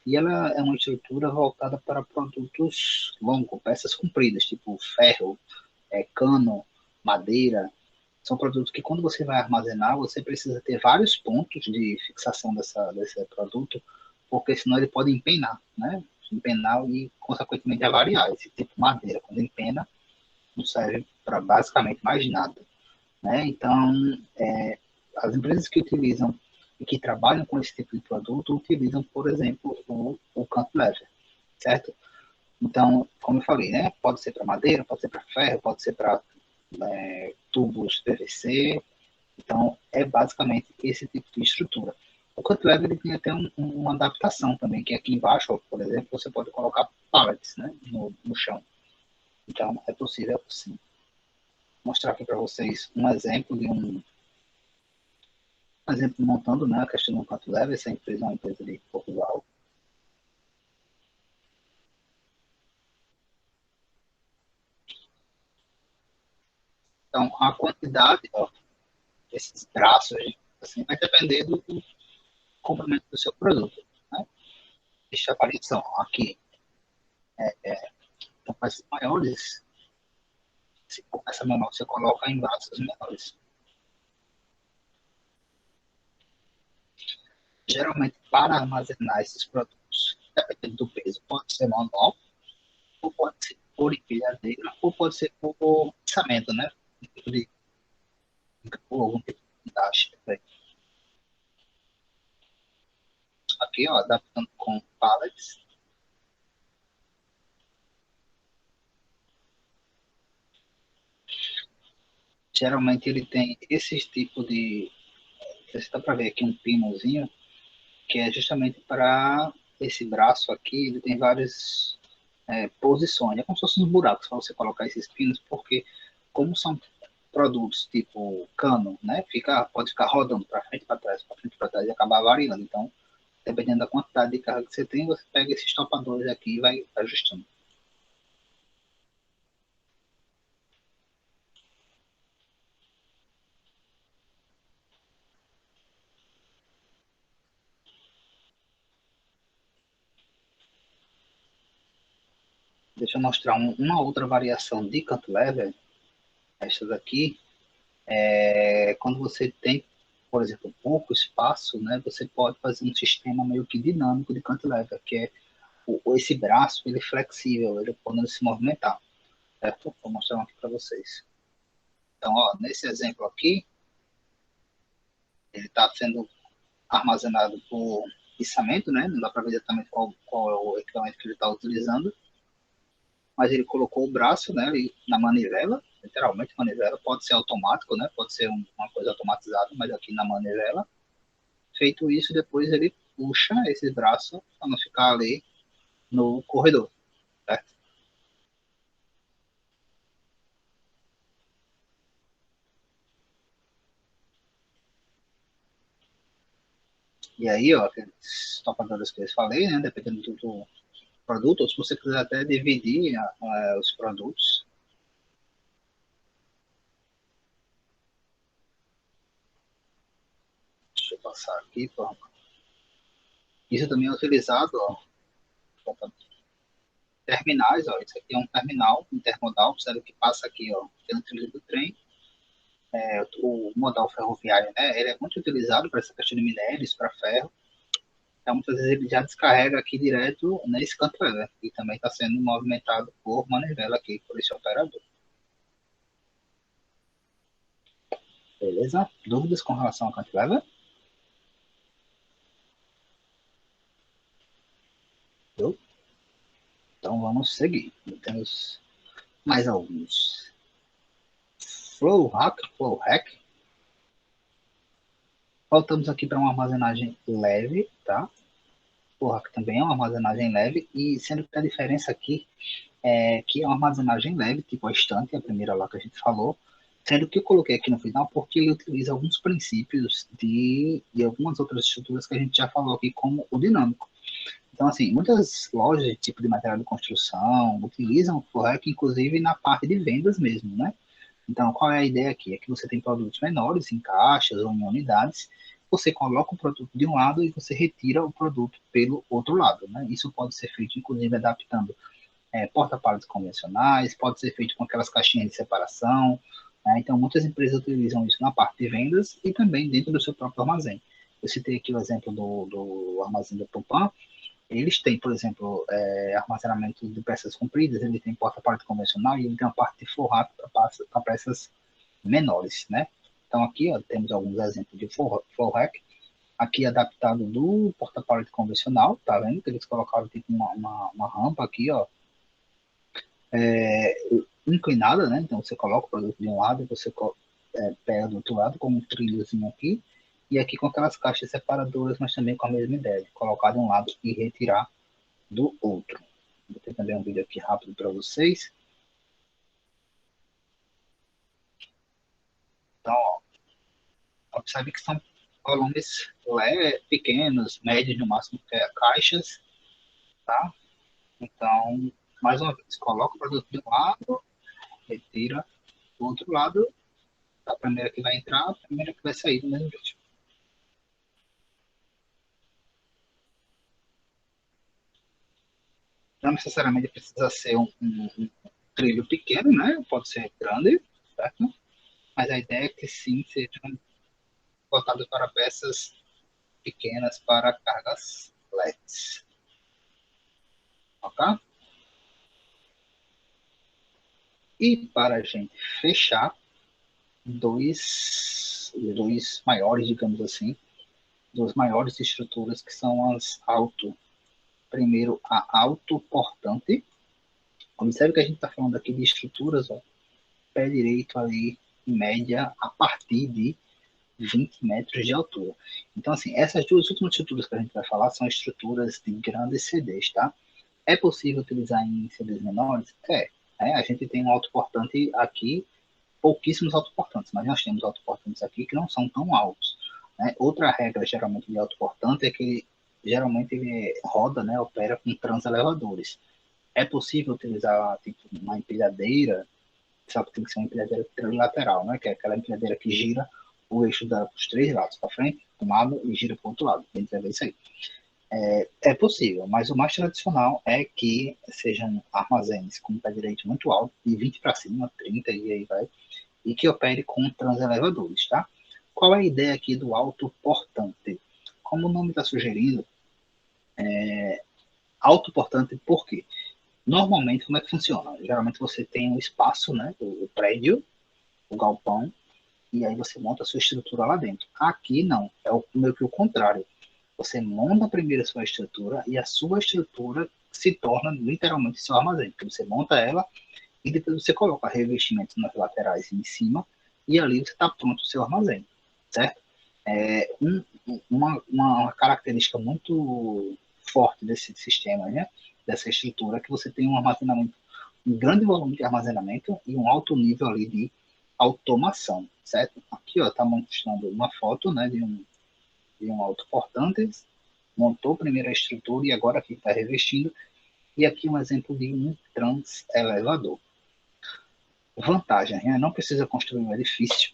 E ela é uma estrutura voltada para produtos longos, peças compridas, tipo ferro, cano, madeira. São produtos que quando você vai armazenar, você precisa ter vários pontos de fixação desse produto, porque senão ele pode empenar, né? Empenar e, consequentemente, avariar. Esse tipo de madeira, quando empena, não serve para basicamente mais nada, né? Então, as empresas que utilizam e que trabalham com esse tipo de produto utilizam, por exemplo, o cantilever, certo? Então, como eu falei, né? Pode ser para madeira, pode ser para ferro, pode ser para tubos PVC. Então, é basicamente esse tipo de estrutura. O cantilever ele tem até uma adaptação também, que aqui embaixo, ó, por exemplo, você pode colocar pallets, né, no chão. Então, é possível sim. Vou mostrar aqui para vocês um exemplo montando, né, a questão do cantilever. Essa empresa é uma empresa de Portugal. Então, a quantidade, ó, desses braços, assim, vai depender do comprimento do seu produto, né? Deixa a aparição aqui. Então, peças maiores, se for peça menor, você coloca em braços menores. Geralmente, para armazenar esses produtos, dependendo do peso, pode ser manual, ou pode ser por empilhadeira, ou pode ser por pensamento, né? Ou algum tipo de taxa. Aqui, ó, adaptando com pallets. Geralmente ele tem esse tipo de... Você dá para ver aqui um pinozinho, que é justamente para esse braço aqui, ele tem várias posições. É como se fossem uns buracos para você colocar esses pinos, porque como são produtos tipo cano, né? Pode ficar rodando para frente, para frente, para trás e acabar variando. Então, dependendo da quantidade de carga que você tem, você pega esses topadores aqui e vai ajustando. Deixa eu mostrar uma outra variação de canto lever. Esta daqui quando você tem, por exemplo, pouco espaço, né? Você pode fazer um sistema meio que dinâmico de canto lever, que é esse braço, ele é flexível, ele pode se movimentar, certo? Vou mostrar um aqui para vocês. Então, ó, nesse exemplo aqui, ele está sendo armazenado por içamento, né? Não dá para ver exatamente qual é o equipamento que ele está utilizando, mas ele colocou o braço, né, ali na manivela, literalmente manivela, pode ser automático, né? Pode ser uma coisa automatizada, mas aqui na manivela. Feito isso, depois ele puxa esses braços para não ficar ali no corredor, certo? E aí, ó, aqueles topadores que eu falei, né? Dependendo do produto, ou se você quiser até dividir os produtos. Deixa eu passar aqui, pô. Isso também é utilizado, ó, terminais, ó. Isso aqui é um terminal intermodal, sabe que passa aqui, ó, dentro do trem. O modal ferroviário, né? Ele é muito utilizado para essa questão de minérios, para ferro. Então, muitas vezes ele já descarrega aqui direto nesse cantilever, que também está sendo movimentado por manivela aqui, por esse operador. Beleza? Dúvidas com relação ao cantilever? Eu? Então vamos seguir. Temos mais alguns. Flow hack. Voltamos aqui para uma armazenagem leve, tá? Flow hack também é uma armazenagem leve, e sendo que a diferença aqui é que é uma armazenagem leve, tipo a estante, a primeira lá que a gente falou, sendo que eu coloquei aqui no final porque ele utiliza alguns princípios de algumas outras estruturas que a gente já falou aqui, como o dinâmico. Então, assim, muitas lojas de tipo de material de construção utilizam o FOREC, inclusive na parte de vendas mesmo, né? Então, qual é a ideia aqui? É que você tem produtos menores em caixas ou em unidades, você coloca o produto de um lado e você retira o produto pelo outro lado, né? Isso pode ser feito, inclusive, adaptando porta-paletes convencionais, pode ser feito com aquelas caixinhas de separação, né? Então, muitas empresas utilizam isso na parte de vendas e também dentro do seu próprio armazém. Eu citei aqui o exemplo do armazém da Tupan. Eles têm, por exemplo, armazenamento de peças compridas, ele tem porta-palete convencional e ele tem uma parte de forrato para peças menores, né? Então, aqui ó, temos alguns exemplos de flow rack, aqui adaptado do porta-palete convencional, tá vendo? Que eles colocaram tipo uma rampa aqui, ó, é, inclinada, né? Então você coloca o produto de um lado e você pega do outro lado com um trilhozinho aqui, e aqui com aquelas caixas separadoras, mas também com a mesma ideia, de colocar de um lado e retirar do outro. Vou ter também um vídeo aqui rápido para vocês. Então, ó, observe que são volumes pequenos, médios no máximo, que é caixas, tá? Então, mais uma vez, coloca o produto de um lado, retira do outro lado, a primeira que vai entrar, a primeira que vai sair do mesmo jeito. Não necessariamente precisa ser um trilho pequeno, né? Pode ser grande, certo? Mas a ideia é que sim, sejam voltados para peças pequenas para cargas leves. Ok? E para a gente fechar, dois maiores, digamos assim, duas maiores estruturas que são as auto. Primeiro, a autoportante. Observe que a gente está falando aqui de estruturas, ó, pé direito ali, em média, a partir de 20 metros de altura. Então, assim, essas duas últimas estruturas que a gente vai falar são estruturas de grandes CDs, tá? É possível utilizar em CDs menores? A gente tem um autoportante aqui, pouquíssimos autoportantes, mas nós temos autoportantes aqui que não são tão altos. Né? Outra regra, geralmente, de autoportante é que geralmente ele roda, né, opera com transelevadores. É possível utilizar tipo, uma empilhadeira, só que tem que ser uma empilhadeira trilateral, né, que é aquela empilhadeira que gira o eixo dos três lados, para frente, para um lado e gira para o outro lado. A gente vai ver isso aí. É possível, mas o mais tradicional é que sejam armazéns com pé direito muito alto, de 20 para cima, 30 e aí vai, e que opere com transelevadores, tá? Qual é a ideia aqui do autoportante? Como o nome está sugerindo, autoportante por quê? Normalmente, como é que funciona? Geralmente você tem um espaço, né, o prédio, o galpão, e aí você monta a sua estrutura lá dentro. Aqui não, é meio que o contrário. Você monta primeiro a sua estrutura e a sua estrutura se torna literalmente seu armazém. Então, você monta ela e depois você coloca revestimentos nas laterais e em cima e ali você está pronto o seu armazém, certo? Uma característica muito forte desse sistema, né, dessa estrutura, é que você tem um armazenamento, um grande volume de armazenamento e um alto nível ali de automação, certo? Aqui está mostrando uma foto, né, de um autoportante, montou primeiro a estrutura e agora aqui está revestindo, e aqui um exemplo de um transelevador. Vantagem, né? Não precisa construir um edifício,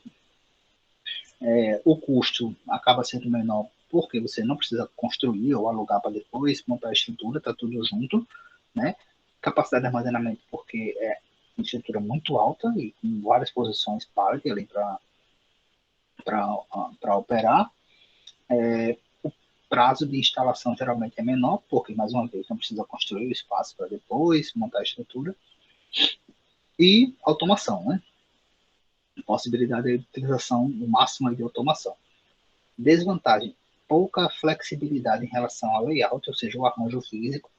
o custo acaba sendo menor porque você não precisa construir ou alugar para depois montar a estrutura, está tudo junto, né? Capacidade de armazenamento, porque é uma estrutura muito alta e com várias posições para ali para operar. O prazo de instalação geralmente é menor, porque, mais uma vez, não precisa construir o espaço para depois montar a estrutura. E automação, né? Possibilidade de utilização o máximo de automação. Desvantagem, pouca flexibilidade em relação ao layout, ou seja, o arranjo físico.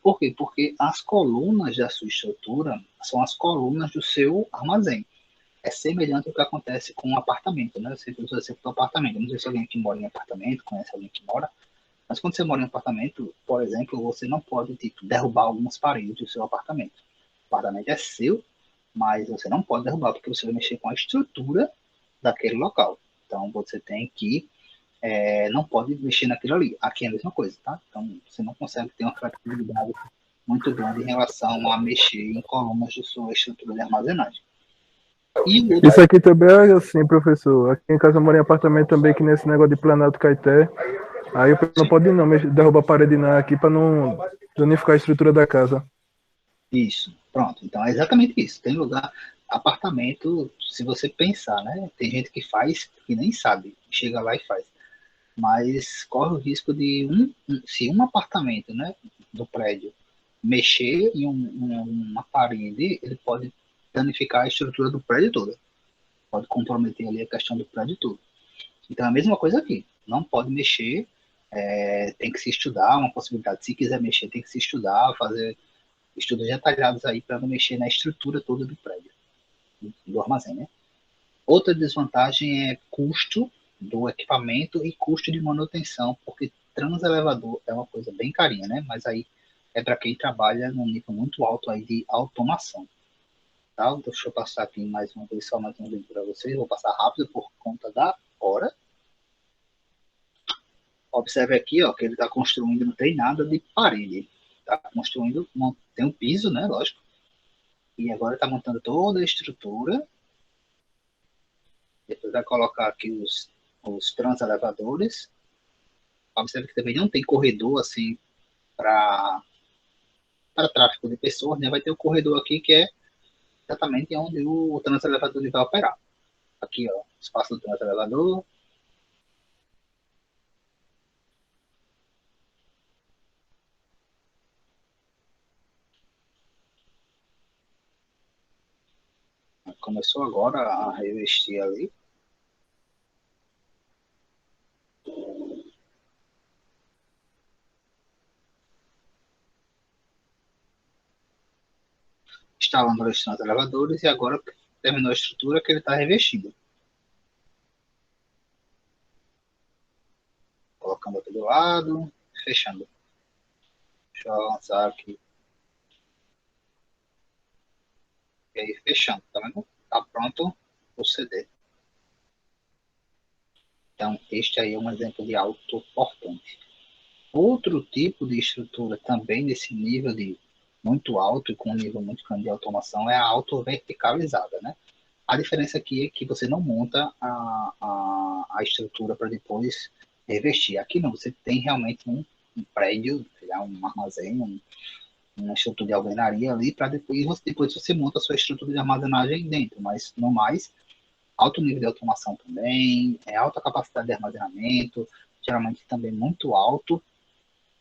Por quê? Porque as colunas da sua estrutura são as colunas do seu armazém. É semelhante ao que acontece com um apartamento, né? Você usa exemplo do apartamento. Não sei se alguém que mora em apartamento, conhece alguém que mora, mas quando você mora em apartamento, por exemplo, você não pode tipo, derrubar algumas paredes do seu apartamento. O apartamento é seu, mas você não pode derrubar porque você vai mexer com a estrutura daquele local. Então você tem que não pode mexer naquilo ali. Aqui é a mesma coisa, tá? Então, você não consegue ter uma flexibilidade muito grande em relação a mexer em colunas de sua estrutura de armazenagem. E outro... Isso aqui também é assim, professor. Aqui em casa eu moro em apartamento também, que nesse negócio de Planalto Caeté. Aí não pode não derrubar a parede não aqui para não danificar a estrutura da casa. Isso, pronto. Então, é exatamente isso. Tem lugar, apartamento, se você pensar, né? Tem gente que faz que nem sabe, chega lá e faz. Mas corre o risco de se um apartamento, né, do prédio mexer em uma parede, ele pode danificar a estrutura do prédio todo, pode comprometer ali a questão do prédio todo. Então é a mesma coisa aqui, não pode mexer, tem que se estudar uma possibilidade, se quiser mexer tem que se estudar, fazer estudos detalhados aí para não mexer na estrutura toda do prédio, do armazém, né? Outra desvantagem é custo do equipamento e custo de manutenção, porque transelevador é uma coisa bem carinha, né? Mas aí é para quem trabalha num nível muito alto aí de automação. Tá? Deixa eu passar aqui mais uma vez, só mais um vídeo para vocês. Vou passar rápido por conta da hora. Observe aqui, ó, que ele está construindo, não tem nada de parede. Está construindo, tem um piso, né? Lógico. E agora está montando toda a estrutura. Depois vai colocar aqui os transelevadores. Observe que também não tem corredor assim para tráfego de pessoas, né? Vai ter o corredor aqui que é exatamente onde o transelevador vai operar. Aqui, ó, espaço do transelevador. Começou agora a revestir ali. Instalando os transelevadores e agora terminou a estrutura que ele está revestido. Colocando aqui do lado, fechando. Deixa eu avançar aqui. E aí, fechando, tá vendo? Tá pronto o CD. Então, este aí é um exemplo de autoportante. Outro tipo de estrutura também nesse nível de muito alto e com um nível muito grande de automação é a auto-verticalizada, né? A diferença aqui é que você não monta a estrutura para depois revestir. Aqui não, você tem realmente um prédio, um armazém, uma estrutura de alvenaria ali, para depois você monta a sua estrutura de armazenagem dentro, mas no mais, alto nível de automação também, alta capacidade de armazenamento, geralmente também muito alto,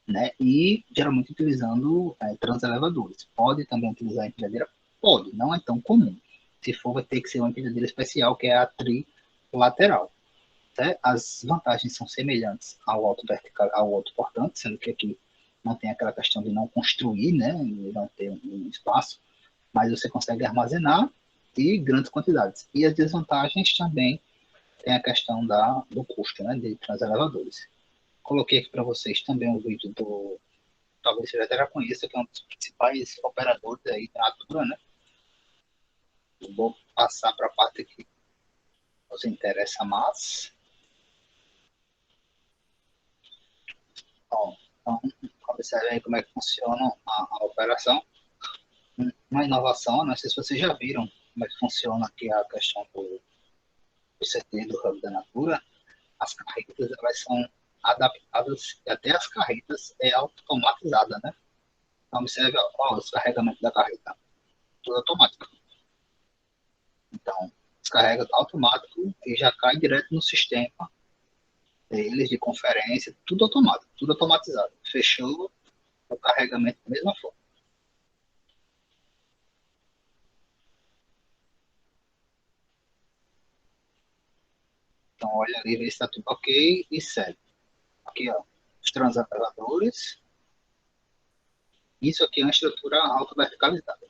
né? E geralmente utilizando transelevadores. Pode também utilizar empilhadeira? Pode, não é tão comum. Se for, vai ter que ser uma empilhadeira especial, que é a trilateral. Né? As vantagens são semelhantes ao alto vertical, ao alto portante, sendo que aqui não tem aquela questão de não construir, né? E não ter um espaço, mas você consegue armazenar e grandes quantidades. E as desvantagens também tem a questão do custo, né? De transelevadores. Coloquei aqui para vocês também um vídeo talvez você já conheça, que é um dos principais operadores aí da Natura, né? Eu vou passar para a parte que nos interessa mais. Bom, então, observe aí como é que funciona a operação. Uma inovação, não sei se vocês já viram como é que funciona aqui a questão do CT, do Hub da Natura. As carretas, elas são adaptadas, e até as carretas é automatizada, né? Então, observe ó, o descarregamento da carreta, tudo automático. Então, descarrega automático e já cai direto no sistema deles de conferência, tudo automático, tudo automatizado. Fechou o carregamento da mesma forma. Então, olha ali, vê se está tudo ok e segue. Aqui, ó, os transapeladores. Isso aqui é uma estrutura auto-verticalizada.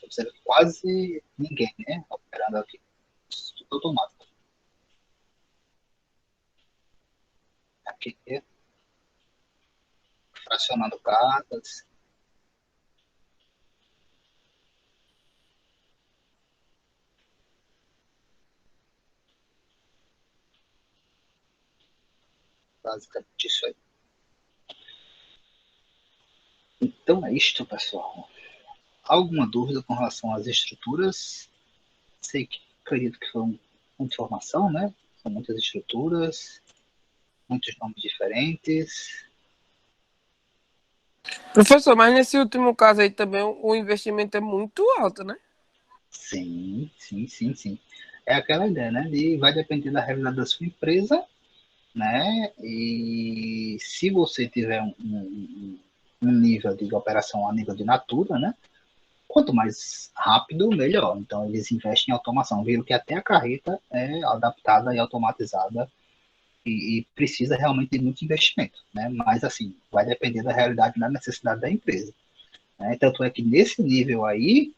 Observa que quase ninguém, né, operando aqui. Tudo automático. Aqui, fracionando cartas. Basicamente isso aí. Então é isto, pessoal. Alguma dúvida com relação às estruturas? Sei que acredito que foi muita informação, né? São muitas estruturas, muitos nomes diferentes. Professor, mas nesse último caso aí também o investimento é muito alto, né? Sim, sim, sim, sim. É aquela ideia, né? Vai depender da realidade da sua empresa, né? E se você tiver um nível de operação a nível de natura, né? Quanto mais rápido, melhor. Então, eles investem em automação. Viram que até a carreta é adaptada e automatizada e precisa realmente de muito investimento, né? Mas, assim, vai depender da realidade e da necessidade da empresa. Né? Tanto é que nesse nível aí,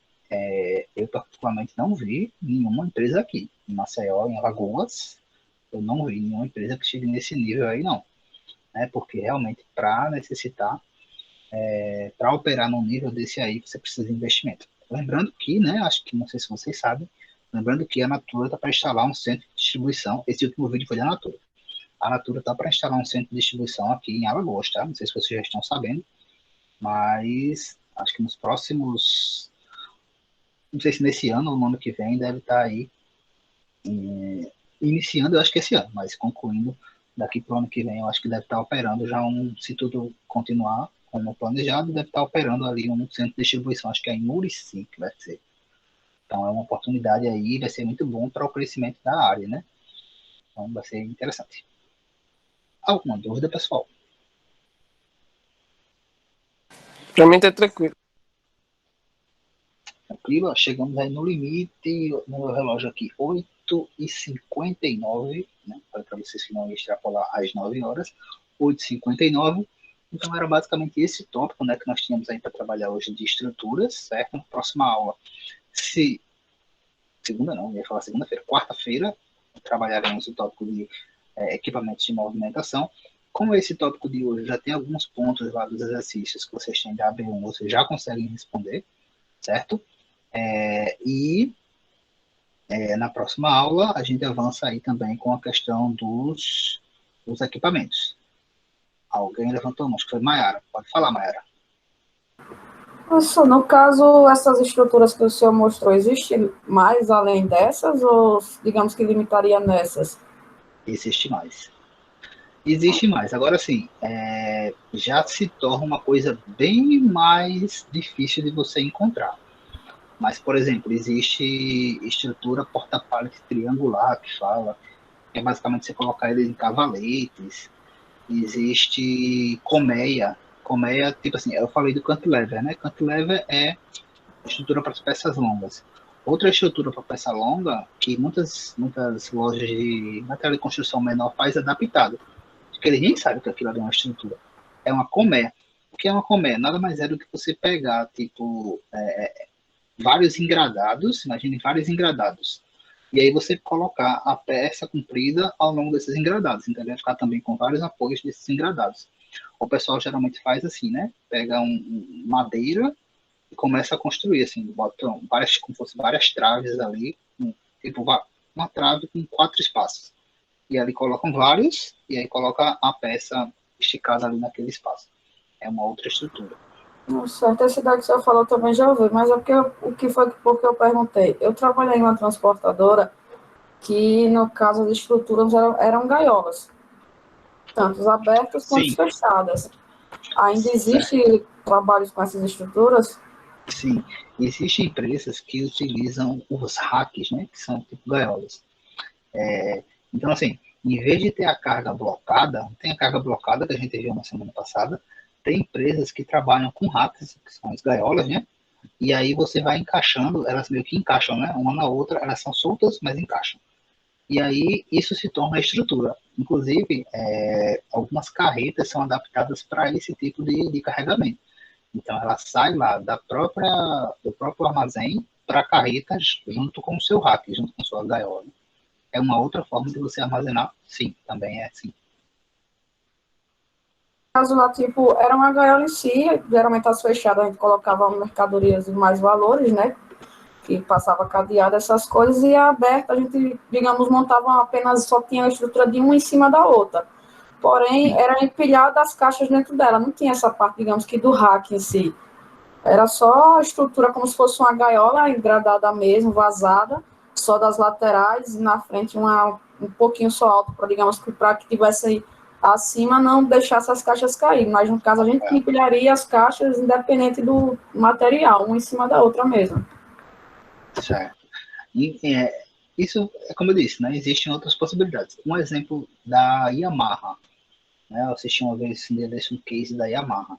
eu particularmente não vi nenhuma empresa aqui. Em Maceió, em Alagoas, eu não vi nenhuma empresa que chegue nesse nível aí, não. Né? Porque realmente, para necessitar, para operar num nível desse aí, você precisa de investimento. Lembrando que, né, acho que não sei se vocês sabem, lembrando que a Natura está para instalar um centro de distribuição. Esse último vídeo foi da Natura. A Natura está para instalar um centro de distribuição aqui em Alagoas, tá? Não sei se vocês já estão sabendo, mas acho que nos próximos, não sei se nesse ano ou no ano que vem, deve estar aí iniciando, eu acho que esse ano, mas concluindo daqui para o ano que vem, eu acho que deve estar operando já se tudo continuar como planejado, deve estar operando ali um centro de distribuição, acho que é em Murici que vai ser. Então é uma oportunidade aí, vai ser muito bom para o crescimento da área, né? Então vai ser interessante. Alguma dúvida, pessoal? Pra mim tá tranquilo. Tranquilo, chegamos aí no limite, no meu relógio aqui, 8h59, né? Para vocês que não extrapolar às 9 horas, 8h59. Então era basicamente esse tópico, né, que nós tínhamos aí para trabalhar hoje de estruturas, certo? Na próxima aula, se segunda não, eu ia falar segunda-feira, quarta-feira, trabalharemos o tópico de equipamentos de movimentação. Como esse tópico de hoje já tem alguns pontos lá dos exercícios que vocês têm da AB1, vocês já conseguem responder, certo? Na próxima aula, a gente avança aí também com a questão dos equipamentos. Alguém levantou a mão, acho que foi Mayara. Pode falar, Mayara. Nossa, no caso, essas estruturas que o senhor mostrou, existe mais além dessas ou, digamos que limitaria nessas? Existe mais. Existe mais. Agora, sim, já se torna uma coisa bem mais difícil de você encontrar. Mas, por exemplo, existe estrutura porta-pallet triangular, que fala, que é basicamente você colocar ele em cavaletes. Existe colmeia. Colmeia, tipo assim, eu falei do cantilever, né? Cantilever é estrutura para peças longas. Outra estrutura para peça longa, que muitas lojas de material de construção menor faz adaptado, porque eles nem sabem que aquilo ali é uma estrutura. É uma colmeia. O que é uma colmeia? Nada mais é do que você pegar, tipo, vários engradados, imagine vários engradados, e aí você colocar a peça comprida ao longo desses engradados, então ele vai ficar também com vários apoios desses engradados. O pessoal geralmente faz assim, né? Pega madeira e começa a construir, assim, botam várias, como se fossem várias traves ali, tipo uma trave com 4 espaços. E ali colocam vários, e aí coloca a peça esticada ali naquele espaço. É uma outra estrutura. Certo, esse daí que o senhor falou também já ouvi, mas é porque o que foi porque eu perguntei? Eu trabalhei em uma transportadora que, no caso, as estruturas eram gaiolas, tanto abertas quanto Sim, fechadas. Ainda certo. existe trabalhos com essas estruturas? Sim, existem empresas que utilizam os racks, né, que são tipo gaiolas. Então, assim, em vez de ter a carga blocada, tem a carga blocada que a gente viu na semana passada, tem empresas que trabalham com racks, que são as gaiolas, né? E aí você vai encaixando, elas meio que encaixam, né? Uma na outra, elas são soltas, mas encaixam. E aí isso se torna a estrutura. Inclusive, algumas carretas são adaptadas para esse tipo de carregamento. Então ela sai lá do próprio armazém para a carreta junto com o seu rack, junto com sua gaiola. É uma outra forma de você armazenar? Sim, também é assim. Caso lá, tipo, era uma gaiola em si, geralmente as fechadas a gente colocava mercadorias de mais valores, né? Que passava cadeado, essas coisas, e a aberta a gente, digamos, montava apenas, só tinha a estrutura de uma em cima da outra. Porém, Sim, era empilhada as caixas dentro dela, não tinha essa parte, digamos, que do rack em si. Era só a estrutura como se fosse uma gaiola engradada mesmo, vazada, só das laterais, e na frente um pouquinho só alto, para, digamos, para que tivesse acima, não deixasse as caixas cair. Mas, no caso, a gente empilharia as caixas independente do material, uma em cima da outra mesmo. certo. E, isso é como eu disse, né? Existem outras possibilidades. Um exemplo da Yamaha, né? Eu assisti uma vez um case da Yamaha.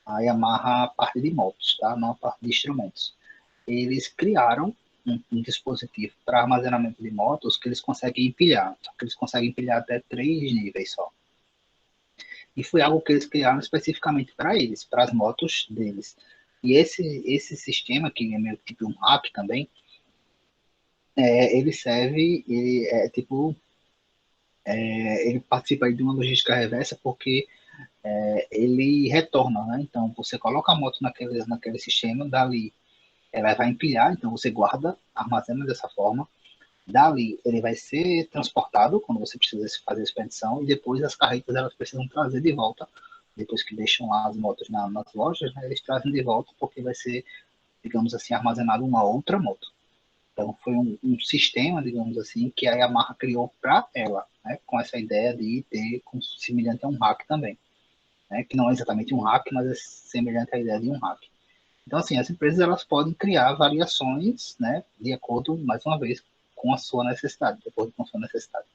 A Yamaha, a parte de motos, tá? Não a parte de instrumentos. Eles criaram um dispositivo para armazenamento de motos que eles conseguem empilhar. Só que eles conseguem empilhar até 3 níveis só. E foi algo que eles criaram especificamente para eles, para as motos deles. E esse sistema, que é meio tipo um rack também, ele serve, ele participa aí de uma logística reversa porque ele retorna, né? Então você coloca a moto naquele sistema, dali ela vai empilhar, então você guarda, armazena dessa forma, dali ele vai ser transportado quando você precisa fazer a expedição e depois as carretas elas precisam trazer de volta, depois que deixam lá as motos nas lojas, né, eles trazem de volta porque vai ser, digamos assim, armazenado uma outra moto. Então foi um sistema, digamos assim, que a Yamaha criou para ela, né, com essa ideia de ter semelhante a um hack também, né, que não é exatamente um hack, mas é semelhante à ideia de um hack. Então, assim, as empresas elas podem criar variações, né, de acordo, mais uma vez, com a sua necessidade, de acordo com a sua necessidade,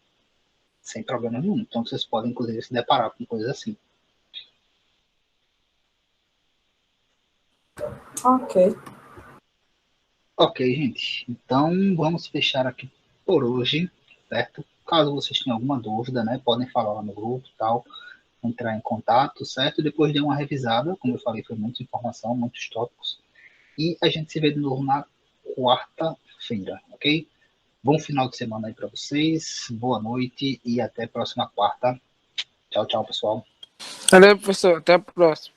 sem problema nenhum. Então, vocês podem, inclusive, se deparar com coisas assim. Ok. Ok, gente. Então, vamos fechar aqui por hoje, certo? Caso vocês tenham alguma dúvida, né, podem falar lá no grupo e tal. entrar em contato, certo? Depois dê uma revisada, como eu falei, foi muita informação, muitos tópicos. E a gente se vê de novo na quarta-feira, ok? Bom final de semana aí para vocês, boa noite e até a próxima quarta. Tchau, tchau, pessoal. Valeu, professor. Até a próxima.